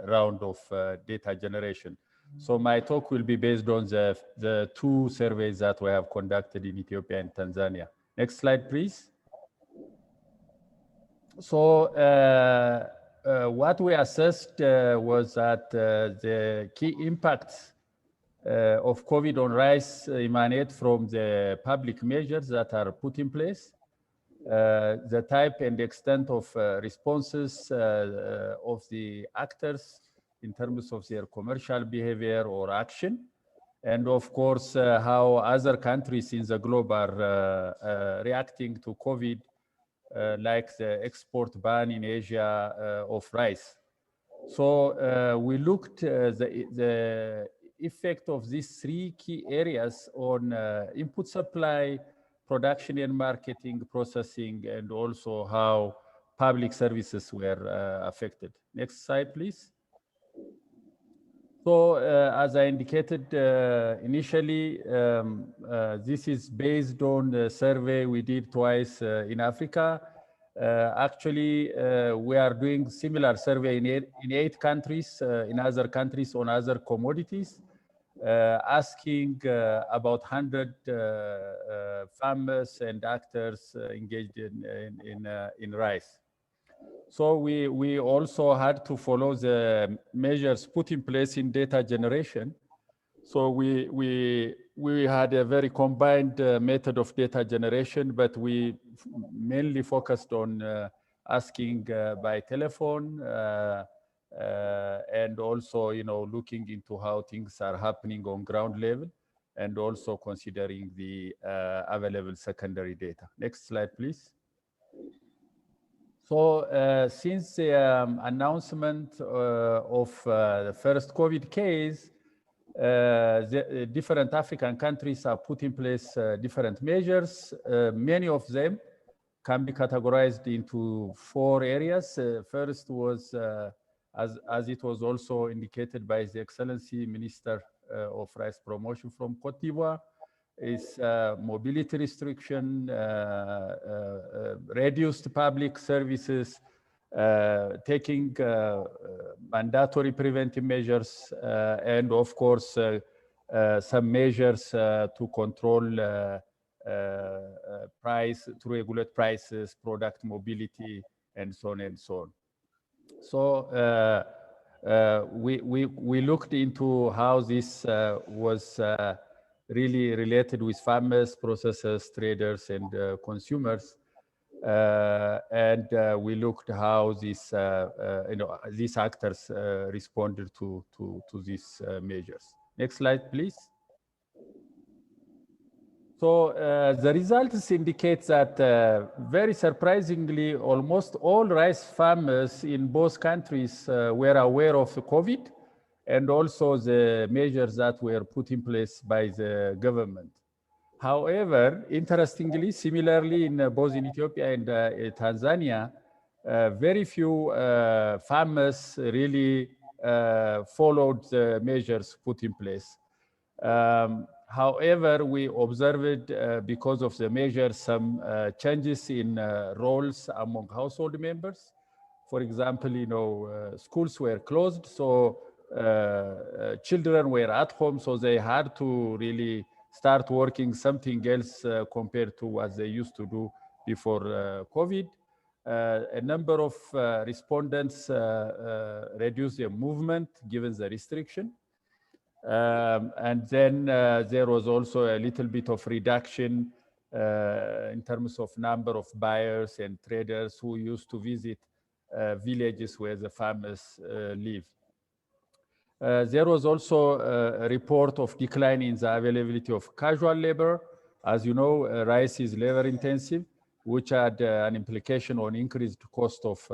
Speaker 5: round of data generation. So my talk will be based on the 2 surveys that we have conducted in Ethiopia and Tanzania. Next slide, please. So what we assessed was that the key impacts of COVID on rice emanate from the public measures that are put in place, the type and extent of responses of the actors in terms of their commercial behavior or action, and of course how other countries in the globe are reacting to COVID, like the export ban in Asia of rice. So we looked the effect of these 3 key areas on input supply, production and marketing, processing, and also how public services were affected. Next slide, please. So as I indicated initially, this is based on the survey we did twice in Africa. Actually, we are doing similar survey in 8 countries, in other countries on other commodities, asking about 100 farmers and actors engaged in rice. So we also had to follow the measures put in place in data generation. So we had a very combined method of data generation, but we mainly focused on asking by telephone and also, looking into how things are happening on ground level, and also considering the available secondary data. Next slide, please. So since the announcement of the first COVID case, the different African countries have put in place different measures. Many of them can be categorized into 4 areas. First was, as it was also indicated by the Excellency Minister of Rice Promotion from Cote d'Ivoire, is mobility restriction, reduced public services, taking mandatory preventive measures, and of course some measures to control price, to regulate prices, product mobility, and so on and so on. So we looked into how this was really related with farmers, processors, traders, and consumers. And we looked how these actors responded to these measures. Next slide, please. So the results indicate that very surprisingly, almost all rice farmers in both countries were aware of the COVID and also the measures that were put in place by the government. However, interestingly, similarly in both in Ethiopia and Tanzania, very few farmers really followed the measures put in place. However, we observed because of the measures some changes in roles among household members. For example, schools were closed, so children were at home, so they had to really start working something else compared to what they used to do before COVID. A number of respondents reduced their movement given the restriction. And then there was also a little bit of reduction in terms of number of buyers and traders who used to visit villages where the farmers live. There was also a report of decline in the availability of casual labor. As you know, rice is labor intensive, which had an implication on increased cost of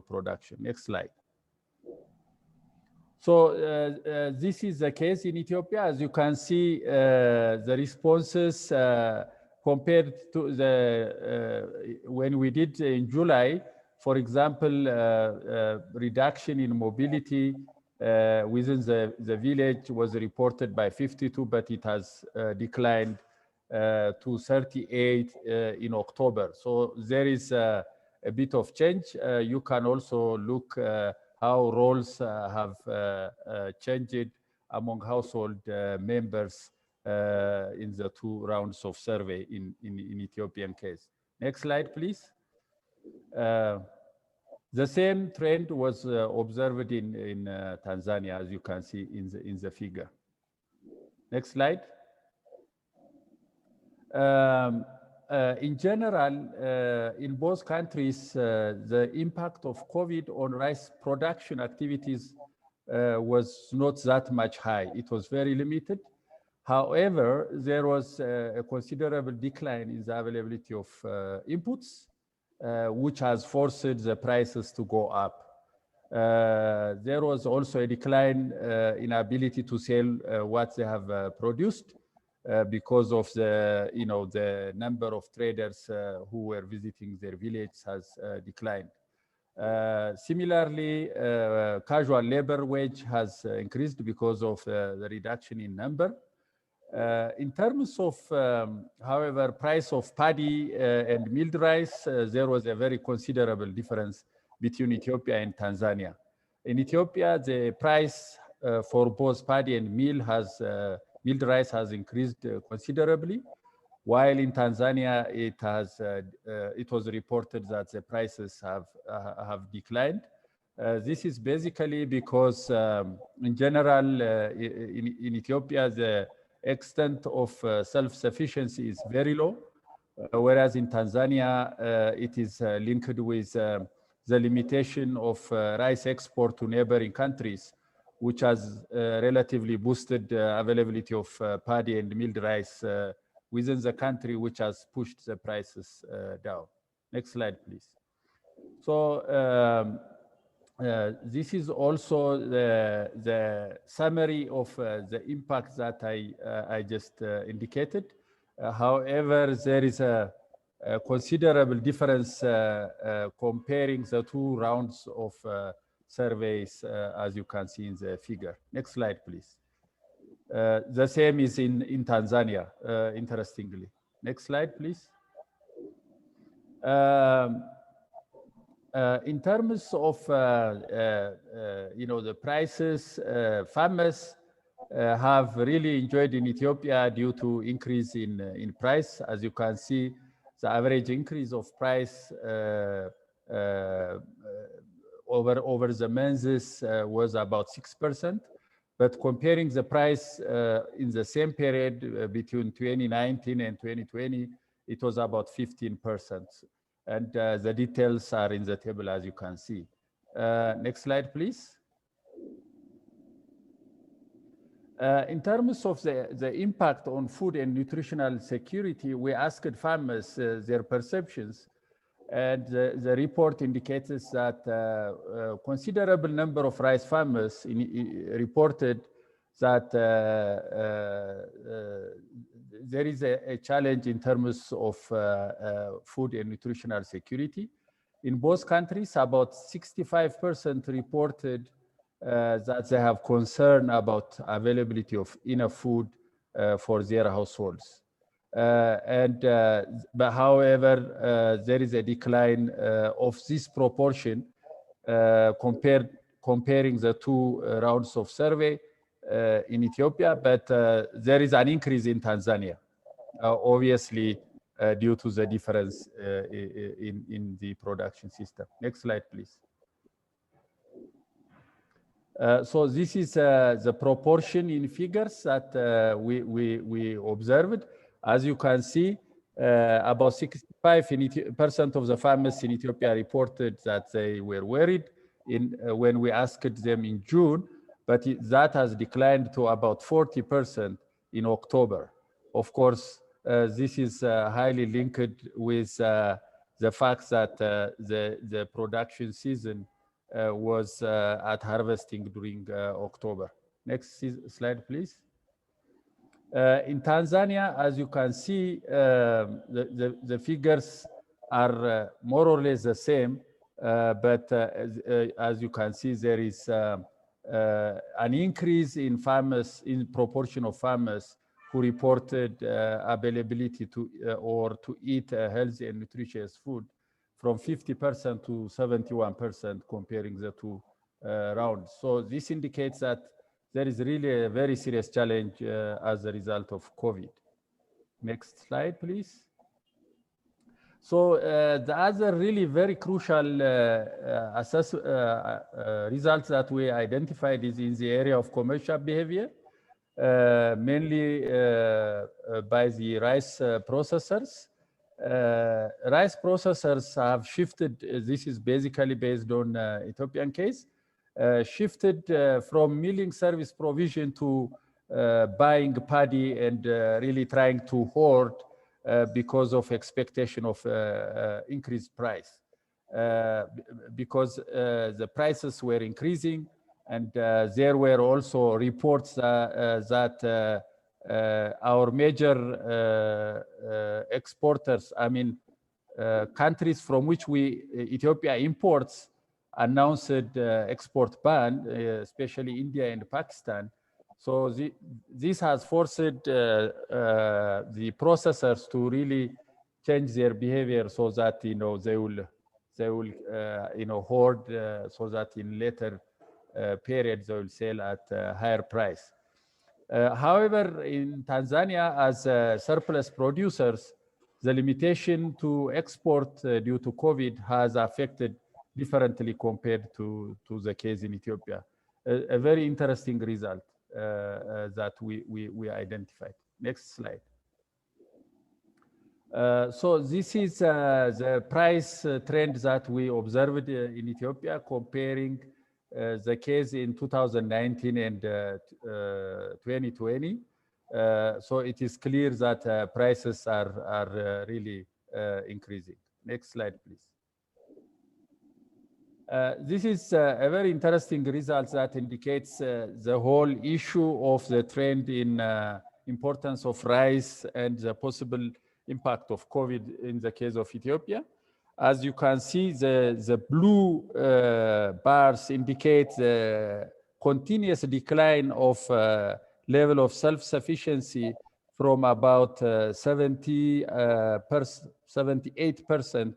Speaker 5: production. Next slide. So this is the case in Ethiopia. As you can see, the responses compared to the when we did in July, for example, reduction in mobility within the village was reported by 52, but it has declined to 38 in October. So there is a bit of change. You can also look how roles have changed among household members in the 2 rounds of survey in Ethiopian case. Next slide, please. The same trend was observed in Tanzania, as you can see in the figure. Next slide. In general, in both countries, the impact of COVID on rice production activities was not that much high. It was very limited. However, there was a considerable decline in the availability of inputs, which has forced the prices to go up. There was also a decline in ability to sell what they have produced because of the number of traders who were visiting their village has declined. Similarly, casual labor wage has increased because of the reduction in number. In terms of, however, price of paddy and milled rice, there was a very considerable difference between Ethiopia and Tanzania. In Ethiopia, the price for both paddy and milled rice has increased considerably, while in Tanzania it was reported that the prices have declined. This is basically because, in general, in Ethiopia, the extent of self-sufficiency is very low, whereas in Tanzania, it is linked with the limitation of rice export to neighboring countries, which has relatively boosted availability of paddy and milled rice within the country, which has pushed the prices down. Next slide, please. So this is also the summary of the impact that I just indicated. However, there is a considerable difference comparing the 2 rounds of surveys, as you can see in the figure. Next slide, please. The same is in Tanzania, interestingly. Next slide, please. In terms of the prices, farmers have really enjoyed in Ethiopia due to increase in price. As you can see, the average increase of price over the months was about 6%. But comparing the price in the same period between 2019 and 2020, it was about 15%. And the details are in the table, as you can see. Next slide, please. In terms of the impact on food and nutritional security, we asked farmers their perceptions. And the report indicates that a considerable number of rice farmers reported that there is a challenge in terms of food and nutritional security. In both countries, about 65% reported that they have concern about availability of enough food for their households. But however, there is a decline of this proportion comparing the 2 rounds of survey in Ethiopia, but there is an increase in Tanzania, obviously due to the difference in the production system. Next slide, please. So this is the proportion in figures that we observed. As you can see, about 65% of the farmers in Ethiopia reported that they were worried when we asked them in June. but that has declined to about 40% in October. Of course, this is highly linked with the fact that the production season was at harvesting during October. Next slide, please. In Tanzania, as you can see, the figures are more or less the same, but as you can see, there is an increase in farmers, in proportion of farmers who reported availability to or to eat healthy and nutritious food from 50% to 71% comparing the two rounds. So this indicates that there is really a very serious challenge as a result of COVID. Next slide, please. So the other really very crucial results that we identified is in the area of commercial behavior, mainly by the rice processors. Rice processors have shifted, this is basically based on Ethiopian case, shifted from milling service provision to buying paddy and really trying to hoard because of expectation of increased price. Because the prices were increasing, and there were also reports that our major exporters, I mean, countries from which Ethiopia imports, announced export ban, especially India and Pakistan. So this has forced the processors to really change their behavior so that they will hoard so that in later periods they will sell at a higher price. However, in Tanzania, as surplus producers, the limitation to export due to COVID has affected differently compared to the case in Ethiopia. A very interesting result that we identified. Next slide. So this is the price trend that we observed in Ethiopia, comparing the case in 2019 and 2020. So it is clear that prices are really increasing. Next slide, please. This is a very interesting result that indicates the whole issue of the trend in importance of rice and the possible impact of COVID in the case of Ethiopia. As you can see, the blue bars indicate the continuous decline of level of self-sufficiency from about 78%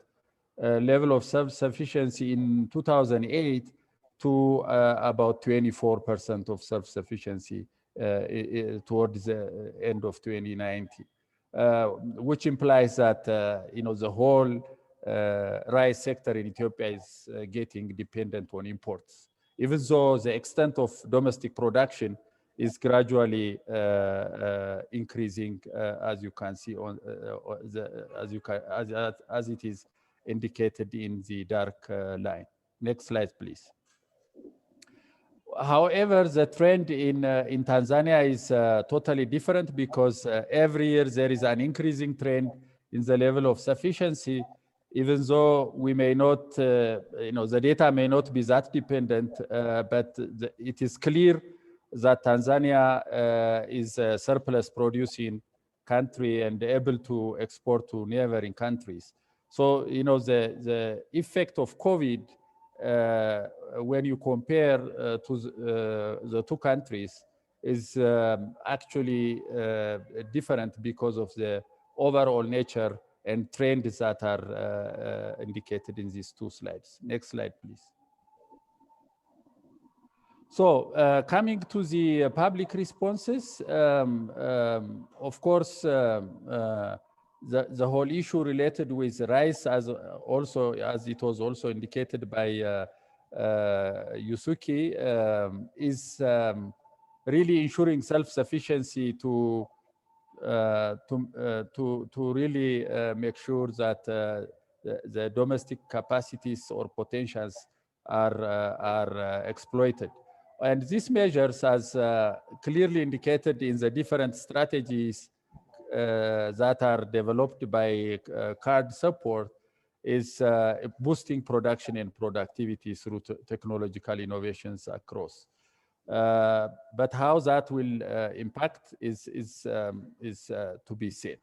Speaker 5: level of self-sufficiency in 2008 to about 24% of self-sufficiency towards the end of 2019, which implies that the whole rice sector in Ethiopia is getting dependent on imports, even though the extent of domestic production is gradually increasing, as you can see on as it is indicated in the dark line. Next slide, please. However, the trend in Tanzania is totally different, because every year there is an increasing trend in the level of sufficiency, even though we may not, the data may not be that dependent, but it is clear that Tanzania is a surplus producing country and able to export to neighboring countries. So, the effect of COVID, when you compare to the two countries, is actually different because of the overall nature and trends that are indicated in these two slides. Next slide, please. So coming to the public responses, of course, the whole issue related with rice, as it was also indicated by Yusuke, is really ensuring self-sufficiency to really make sure that the domestic capacities or potentials are exploited. And these measures, as clearly indicated in the different strategies that are developed by CARD support, is boosting production and productivity through technological innovations across. But how that will impact is to be seen.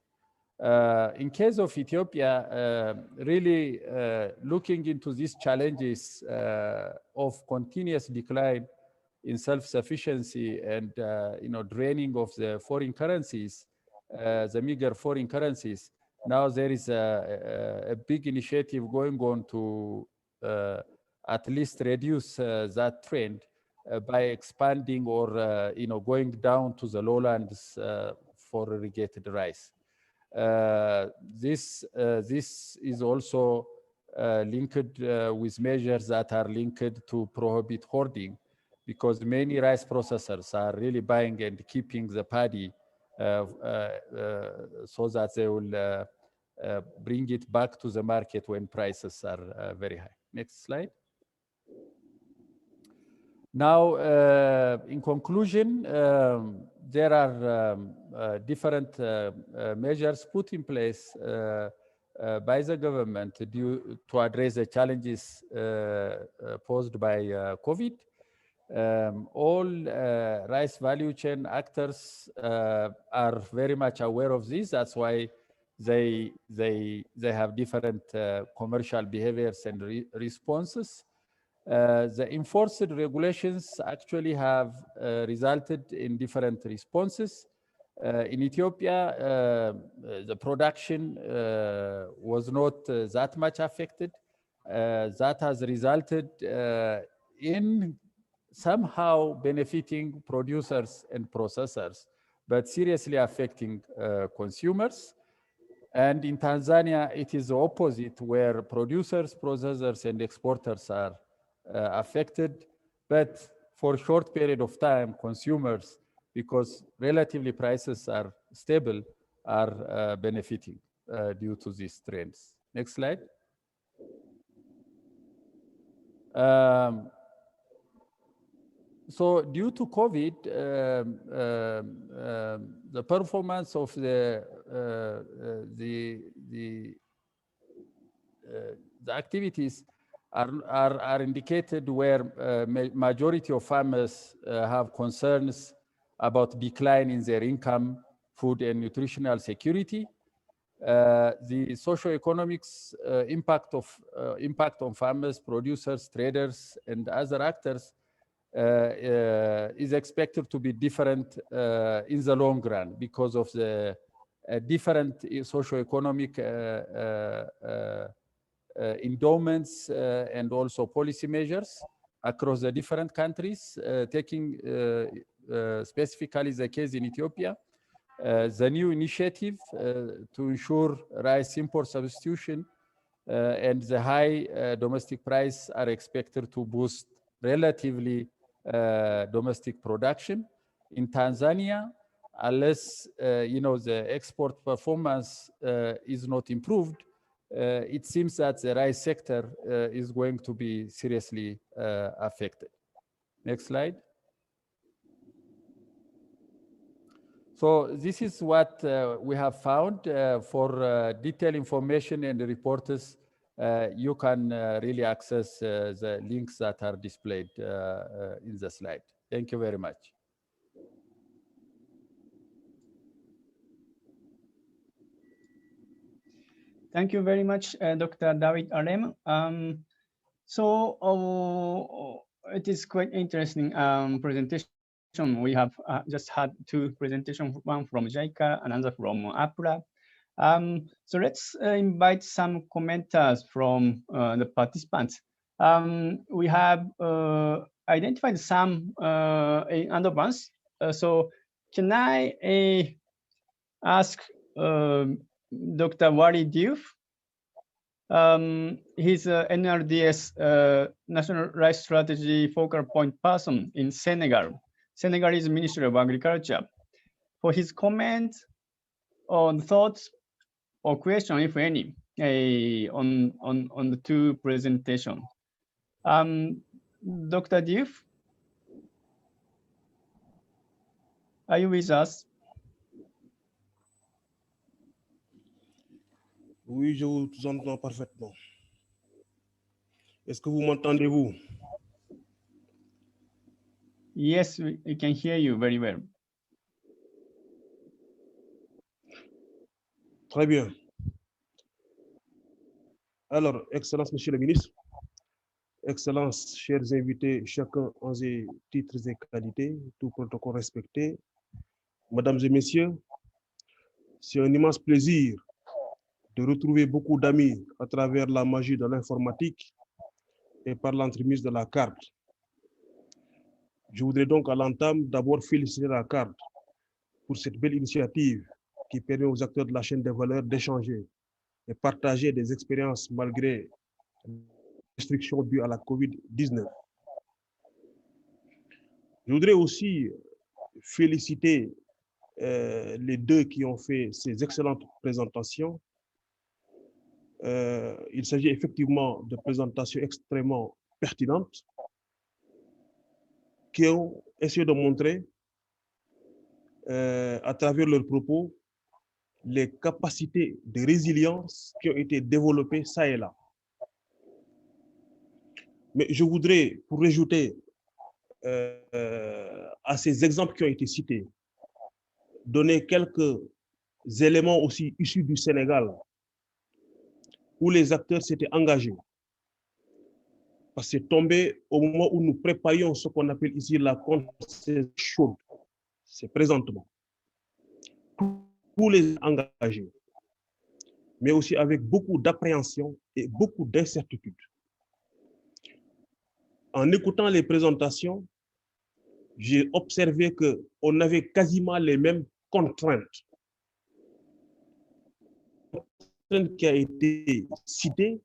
Speaker 5: In case of Ethiopia, really looking into these challenges of continuous decline in self-sufficiency and draining of the foreign currencies, the meager foreign currencies. Now there is a big initiative going on to at least reduce that trend by expanding or going down to the lowlands for irrigated rice. This is also linked with measures that are linked to prohibit hoarding, because many rice processors are really buying and keeping the paddy so that they will bring it back to the market when prices are very high. Next slide. Now, in conclusion, there are different measures put in place by the government to address the challenges posed by COVID. All rice value chain actors are very much aware of this. That's why they have different commercial behaviors and responses. The enforced regulations actually have resulted in different responses. In Ethiopia, the production was not that much affected. That has resulted in somehow benefiting producers and processors, but seriously affecting consumers. And in Tanzania, it is the opposite, where producers, processors, and exporters are affected, but for a short period of time, consumers, because relatively prices are stable, are benefiting due to these trends. Next slide. So due to COVID, the performance of the activities are indicated where majority of farmers have concerns about decline in their income, food and nutritional security. The socio-economics impact on farmers, producers, traders, and other actors is expected to be different in the long run because of the different socio-economic endowments and also policy measures across the different countries. Taking specifically the case in Ethiopia, the new initiative to ensure rice import substitution and the high domestic price are expected to boost relatively domestic production. In Tanzania, unless the export performance is not improved, it seems that the rice sector is going to be seriously affected. Next slide. So this is what we have found. For detailed information and reports, you can really access the links that are displayed in the slide. Thank you very much.
Speaker 1: Thank you very much, Dr. David Alem. It is quite interesting presentation. We have just had two presentations, one from JICA, another from APRA. So let's invite some commenters from the participants. We have identified some in advance. So can I ask Dr. Wally Diouf? He's a NRDS National Rice Strategy focal point person in Senegal. Senegalese Ministry of Agriculture, for his comment on thoughts or question, if any, on the two presentations. Dr. Diouf? Are you with us?
Speaker 6: Oui, je vous entends parfaitement. Est-ce que vous m'entendez, vous?
Speaker 1: Yes, we can hear you very well.
Speaker 6: Très bien. Alors, Excellence, Monsieur le Ministre, Excellences, chers invités, chacun en ses titres et qualités, tout protocole respecté. Mesdames et Messieurs, c'est un immense plaisir de retrouver beaucoup d'amis à travers la magie de l'informatique et par l'entremise de la carte. Je voudrais donc à l'entame d'abord féliciter la carte pour cette belle initiative qui permet aux acteurs de la chaîne des valeurs d'échanger et partager des expériences malgré les restrictions dues à la COVID-19. Je voudrais aussi féliciter les deux qui ont fait ces excellentes présentations. Il s'agit effectivement de présentations extrêmement pertinentes qui ont essayé de montrer à travers leurs propos les capacités de résilience qui ont été développées ça et là. Mais je voudrais, pour rajouter à ces exemples qui ont été cités, donner quelques éléments aussi issus du Sénégal où les acteurs s'étaient engagés. Parce que c'est tombé au moment où nous préparions ce qu'on appelle ici la concertation chaude. C'est présentement. Tous les engagés, mais aussi avec beaucoup d'appréhension et beaucoup d'incertitude. En écoutant les présentations, j'ai observé qu'on avait quasiment les mêmes contraintes. La contrainte qui a été citée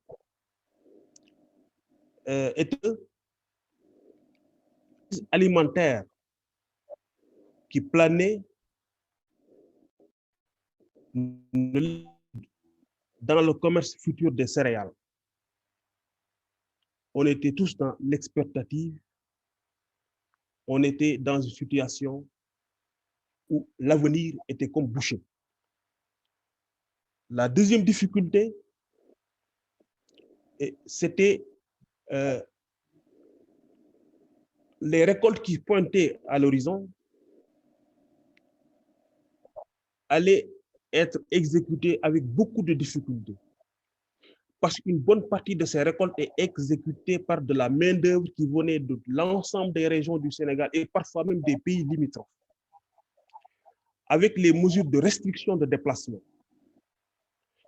Speaker 6: est alimentaire qui planait dans le commerce futur des céréales. On était tous dans l'expectative, on était dans une situation où l'avenir était comme bouché. La deuxième difficulté, c'était les récoltes qui pointaient à l'horizon allaient être exécutées avec beaucoup de difficultés. Parce qu'une bonne partie de ces récoltes est exécutée par de la main-d'œuvre qui venait de l'ensemble des régions du Sénégal et parfois même des pays limitrophes. Avec les mesures de restriction de déplacement,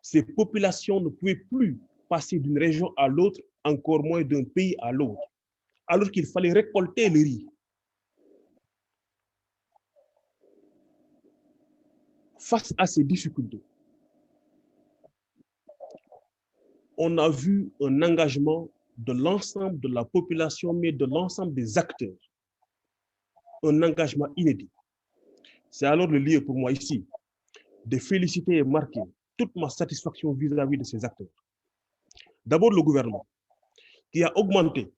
Speaker 6: ces populations ne pouvaient plus passer d'une région à l'autre, encore moins d'un pays à l'autre, alors qu'il fallait récolter le riz. Face à ces difficultés, on a vu un engagement de l'ensemble de la population, mais de l'ensemble des acteurs. Un engagement inédit. C'est alors le lieu pour moi ici de féliciter et marquer toute ma satisfaction vis-à-vis de ces acteurs. D'abord le gouvernement, qui a augmenté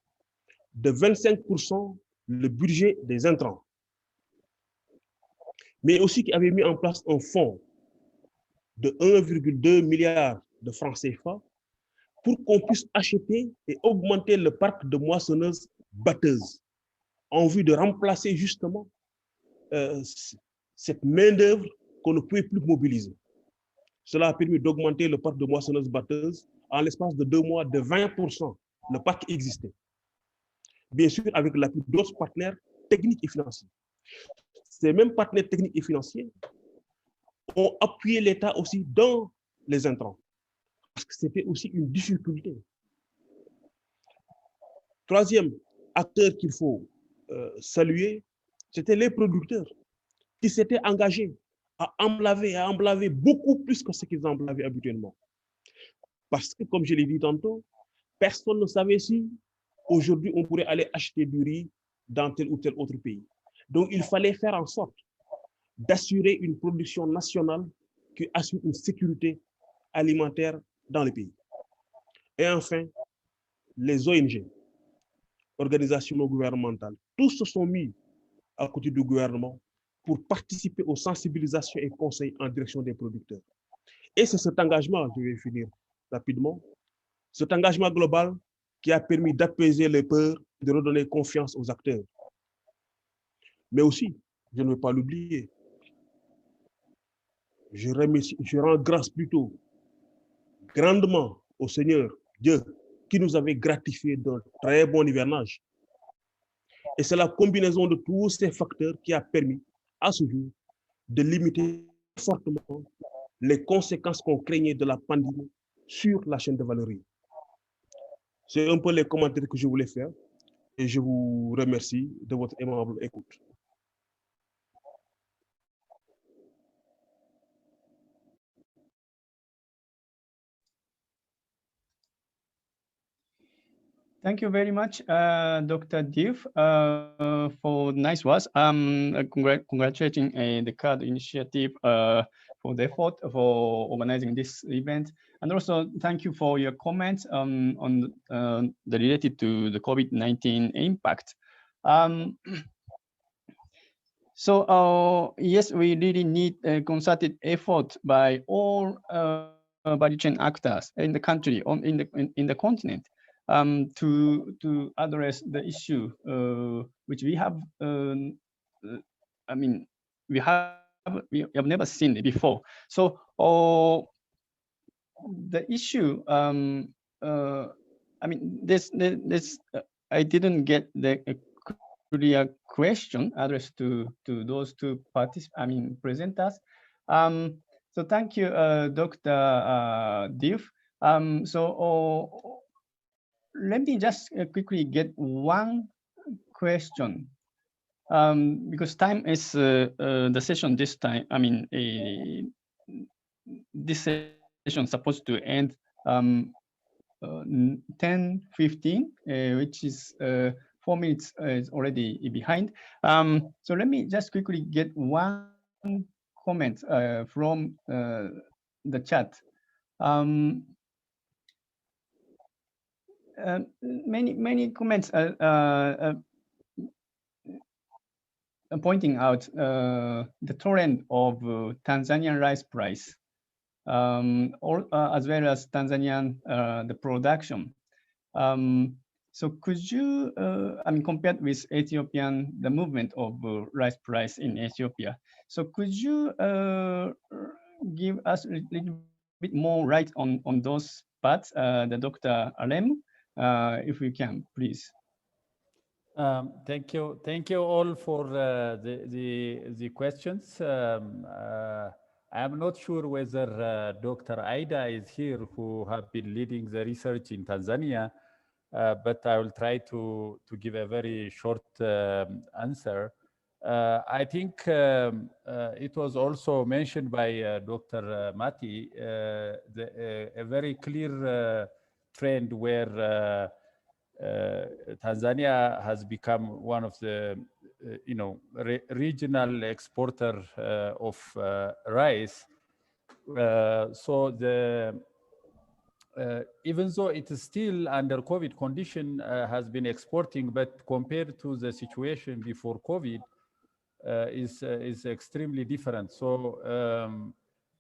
Speaker 6: de 25% le budget des intrants, mais aussi qui avait mis en place un fonds de 1,2 milliard de francs CFA pour qu'on puisse acheter et augmenter le parc de moissonneuses batteuses en vue de remplacer justement cette main-d'œuvre qu'on ne pouvait plus mobiliser. Cela a permis d'augmenter le parc de moissonneuses batteuses en l'espace de 2 mois de 20%. Le parc existait. Bien sûr, avec l'appui d'autres partenaires techniques et financiers. Ces mêmes partenaires techniques et financiers ont appuyé l'État aussi dans les intrants. Parce que c'était aussi une difficulté. Troisième acteur qu'il faut saluer, c'était les producteurs qui s'étaient engagés à emblaver beaucoup plus que ce qu'ils emblavaient habituellement. Parce que, comme je l'ai dit tantôt, personne ne savait si aujourd'hui on pourrait aller acheter du riz dans tel ou tel autre pays. Donc, il fallait faire en sorte d'assurer une production nationale qui assure une sécurité alimentaire dans le pays. Et enfin, les ONG, organisations non gouvernementales, tous se sont mis à côté du gouvernement pour participer aux sensibilisations et conseils en direction des producteurs. Et c'est cet engagement, je vais finir rapidement, cet engagement global qui a permis d'apaiser les peurs, de redonner confiance aux acteurs. Mais aussi, je ne veux pas l'oublier, je rends grâce plutôt grandement au Seigneur Dieu qui nous avait gratifié d'un très bon hivernage. Et c'est la combinaison de tous ces facteurs qui a permis à ce jour de limiter fortement les conséquences qu'on craignait de la pandémie sur la chaîne de valeur. C'est un peu les commentaires que je voulais faire et je vous remercie de votre aimable écoute.
Speaker 1: Thank you very much, Dr. Div, for nice words. Congratulating the CAD initiative for the effort for organizing this event. And also thank you for your comments on the related to the COVID-19 impact. So yes, we really need a concerted effort by all value chain actors in the country, in the continent. To address the issue which we have, I mean, we have never seen it before. So the issue, I mean, this I didn't get the clear question addressed to those two presenters. So thank you, Dr. Div. Let me just quickly get one question, because time is the session this time. I mean, this session is supposed to end 10:15, which is 4 minutes is already behind. So let me just quickly get one comment from the chat. Many comments pointing out the trend of Tanzanian rice price, as well as Tanzanian the production. So could you, compared with Ethiopian, the movement of rice price in Ethiopia. So could you give us a little bit more light on those parts, the Dr. Alem? If we can, please.
Speaker 5: Thank you all for the questions. I'm not sure whether Dr. Aida is here, who have been leading the research in Tanzania, but I will try to give a very short answer. I think it was also mentioned by Dr. Mati, a very clear trend where Tanzania has become one of the regional exporter of rice. So even though it is still under COVID condition, has been exporting, but compared to the situation before COVID, is extremely different. So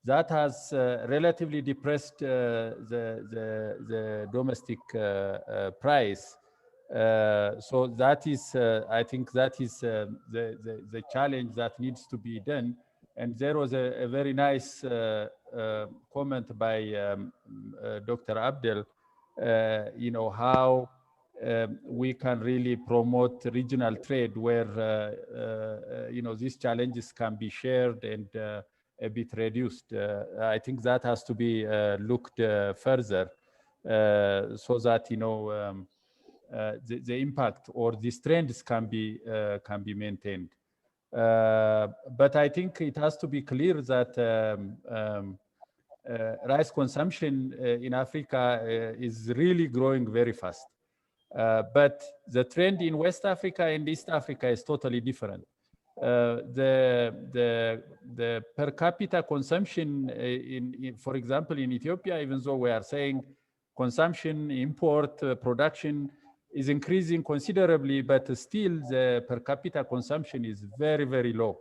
Speaker 5: that has relatively depressed the domestic price. So that is, I think that is the challenge that needs to be done. And there was a very nice comment by Dr. Abdel, how we can really promote regional trade where, these challenges can be shared and a bit reduced. I think that has to be looked further so that, the impact or these trends can be maintained. But I think it has to be clear that rice consumption in Africa is really growing very fast. But the trend in West Africa and East Africa is totally different. The per capita consumption for example, in Ethiopia, even though we are saying consumption, import, production is increasing considerably, but still the per capita consumption is very, very low.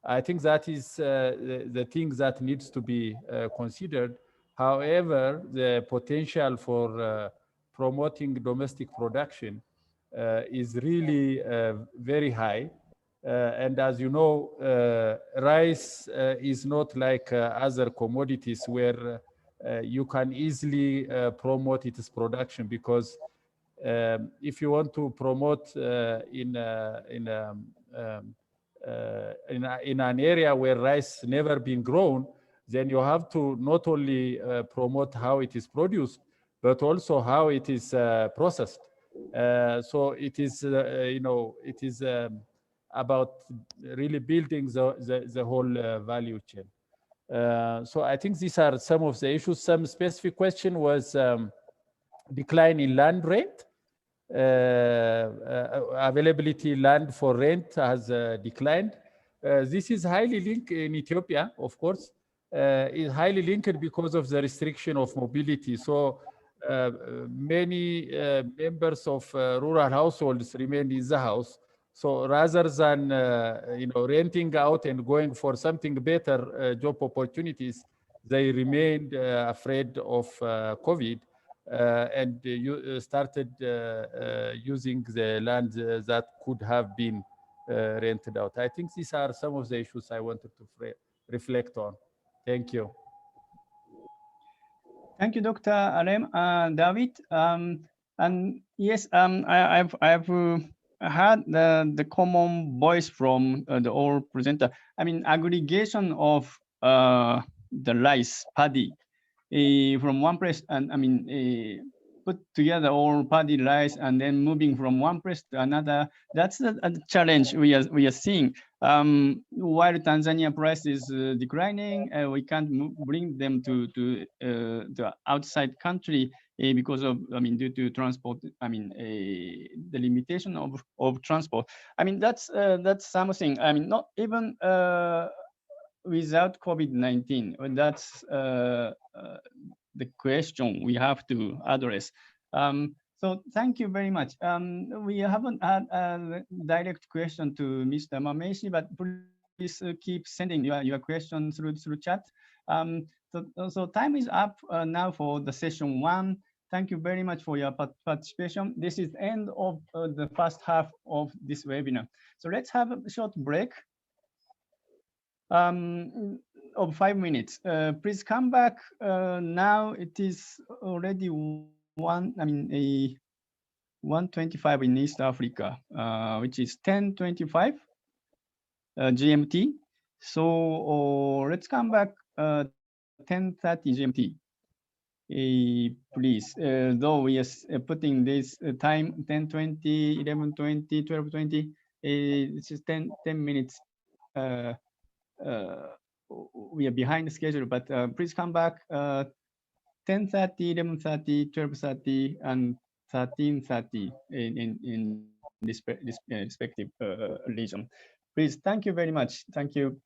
Speaker 5: I think that is the thing that needs to be considered. However, the potential for promoting domestic production is really very high. And as you know, rice is not like other commodities where you can easily promote its production, because if you want to promote in an area where rice never been grown, then you have to not only promote how it is produced, but also how it is processed. So it is, it is about really building the whole value chain. So I think these are some of the issues. Some specific question was decline in land rent. Availability land for rent has declined. This is highly linked in Ethiopia, of course. Is highly linked because of the restriction of mobility. So many members of rural households remain in the house. So rather than renting out and going for something better job opportunities, they remained afraid of COVID. And you started using the land that could have been rented out. I think these are some of the issues I wanted to reflect on. Thank you.
Speaker 1: Thank you, Dr. Alem, David. And yes, I've heard the common voice from the all presenter. I mean, aggregation of the rice paddy from one place, and I mean, put together all paddy rice and then moving from one place to another. That's a challenge we are seeing. While Tanzania price is declining, we can't bring them to the outside country because of, I mean, due to transport. I mean, the limitation of transport. I mean, that's something. I mean, not even without COVID-19. That's the question we have to address. So thank you very much. We haven't had a direct question to Mr. Mameshi, but please keep sending your questions through chat. So time is up now for the session 1. Thank you very much for your participation. This is the end of the first half of this webinar. So let's have a short break of 5 minutes. Please come back. Now it is already 1:25 in East Africa, which is 10:25 GMT. So let's come back 10:30 GMT. Please, though we are putting this time 10:20, 11:20, 12:20, it's just 10 minutes. We are behind the schedule, but please come back 10:30, 11:30, 12:30, and 13:30 in this respective region. Please, thank you very much. Thank you.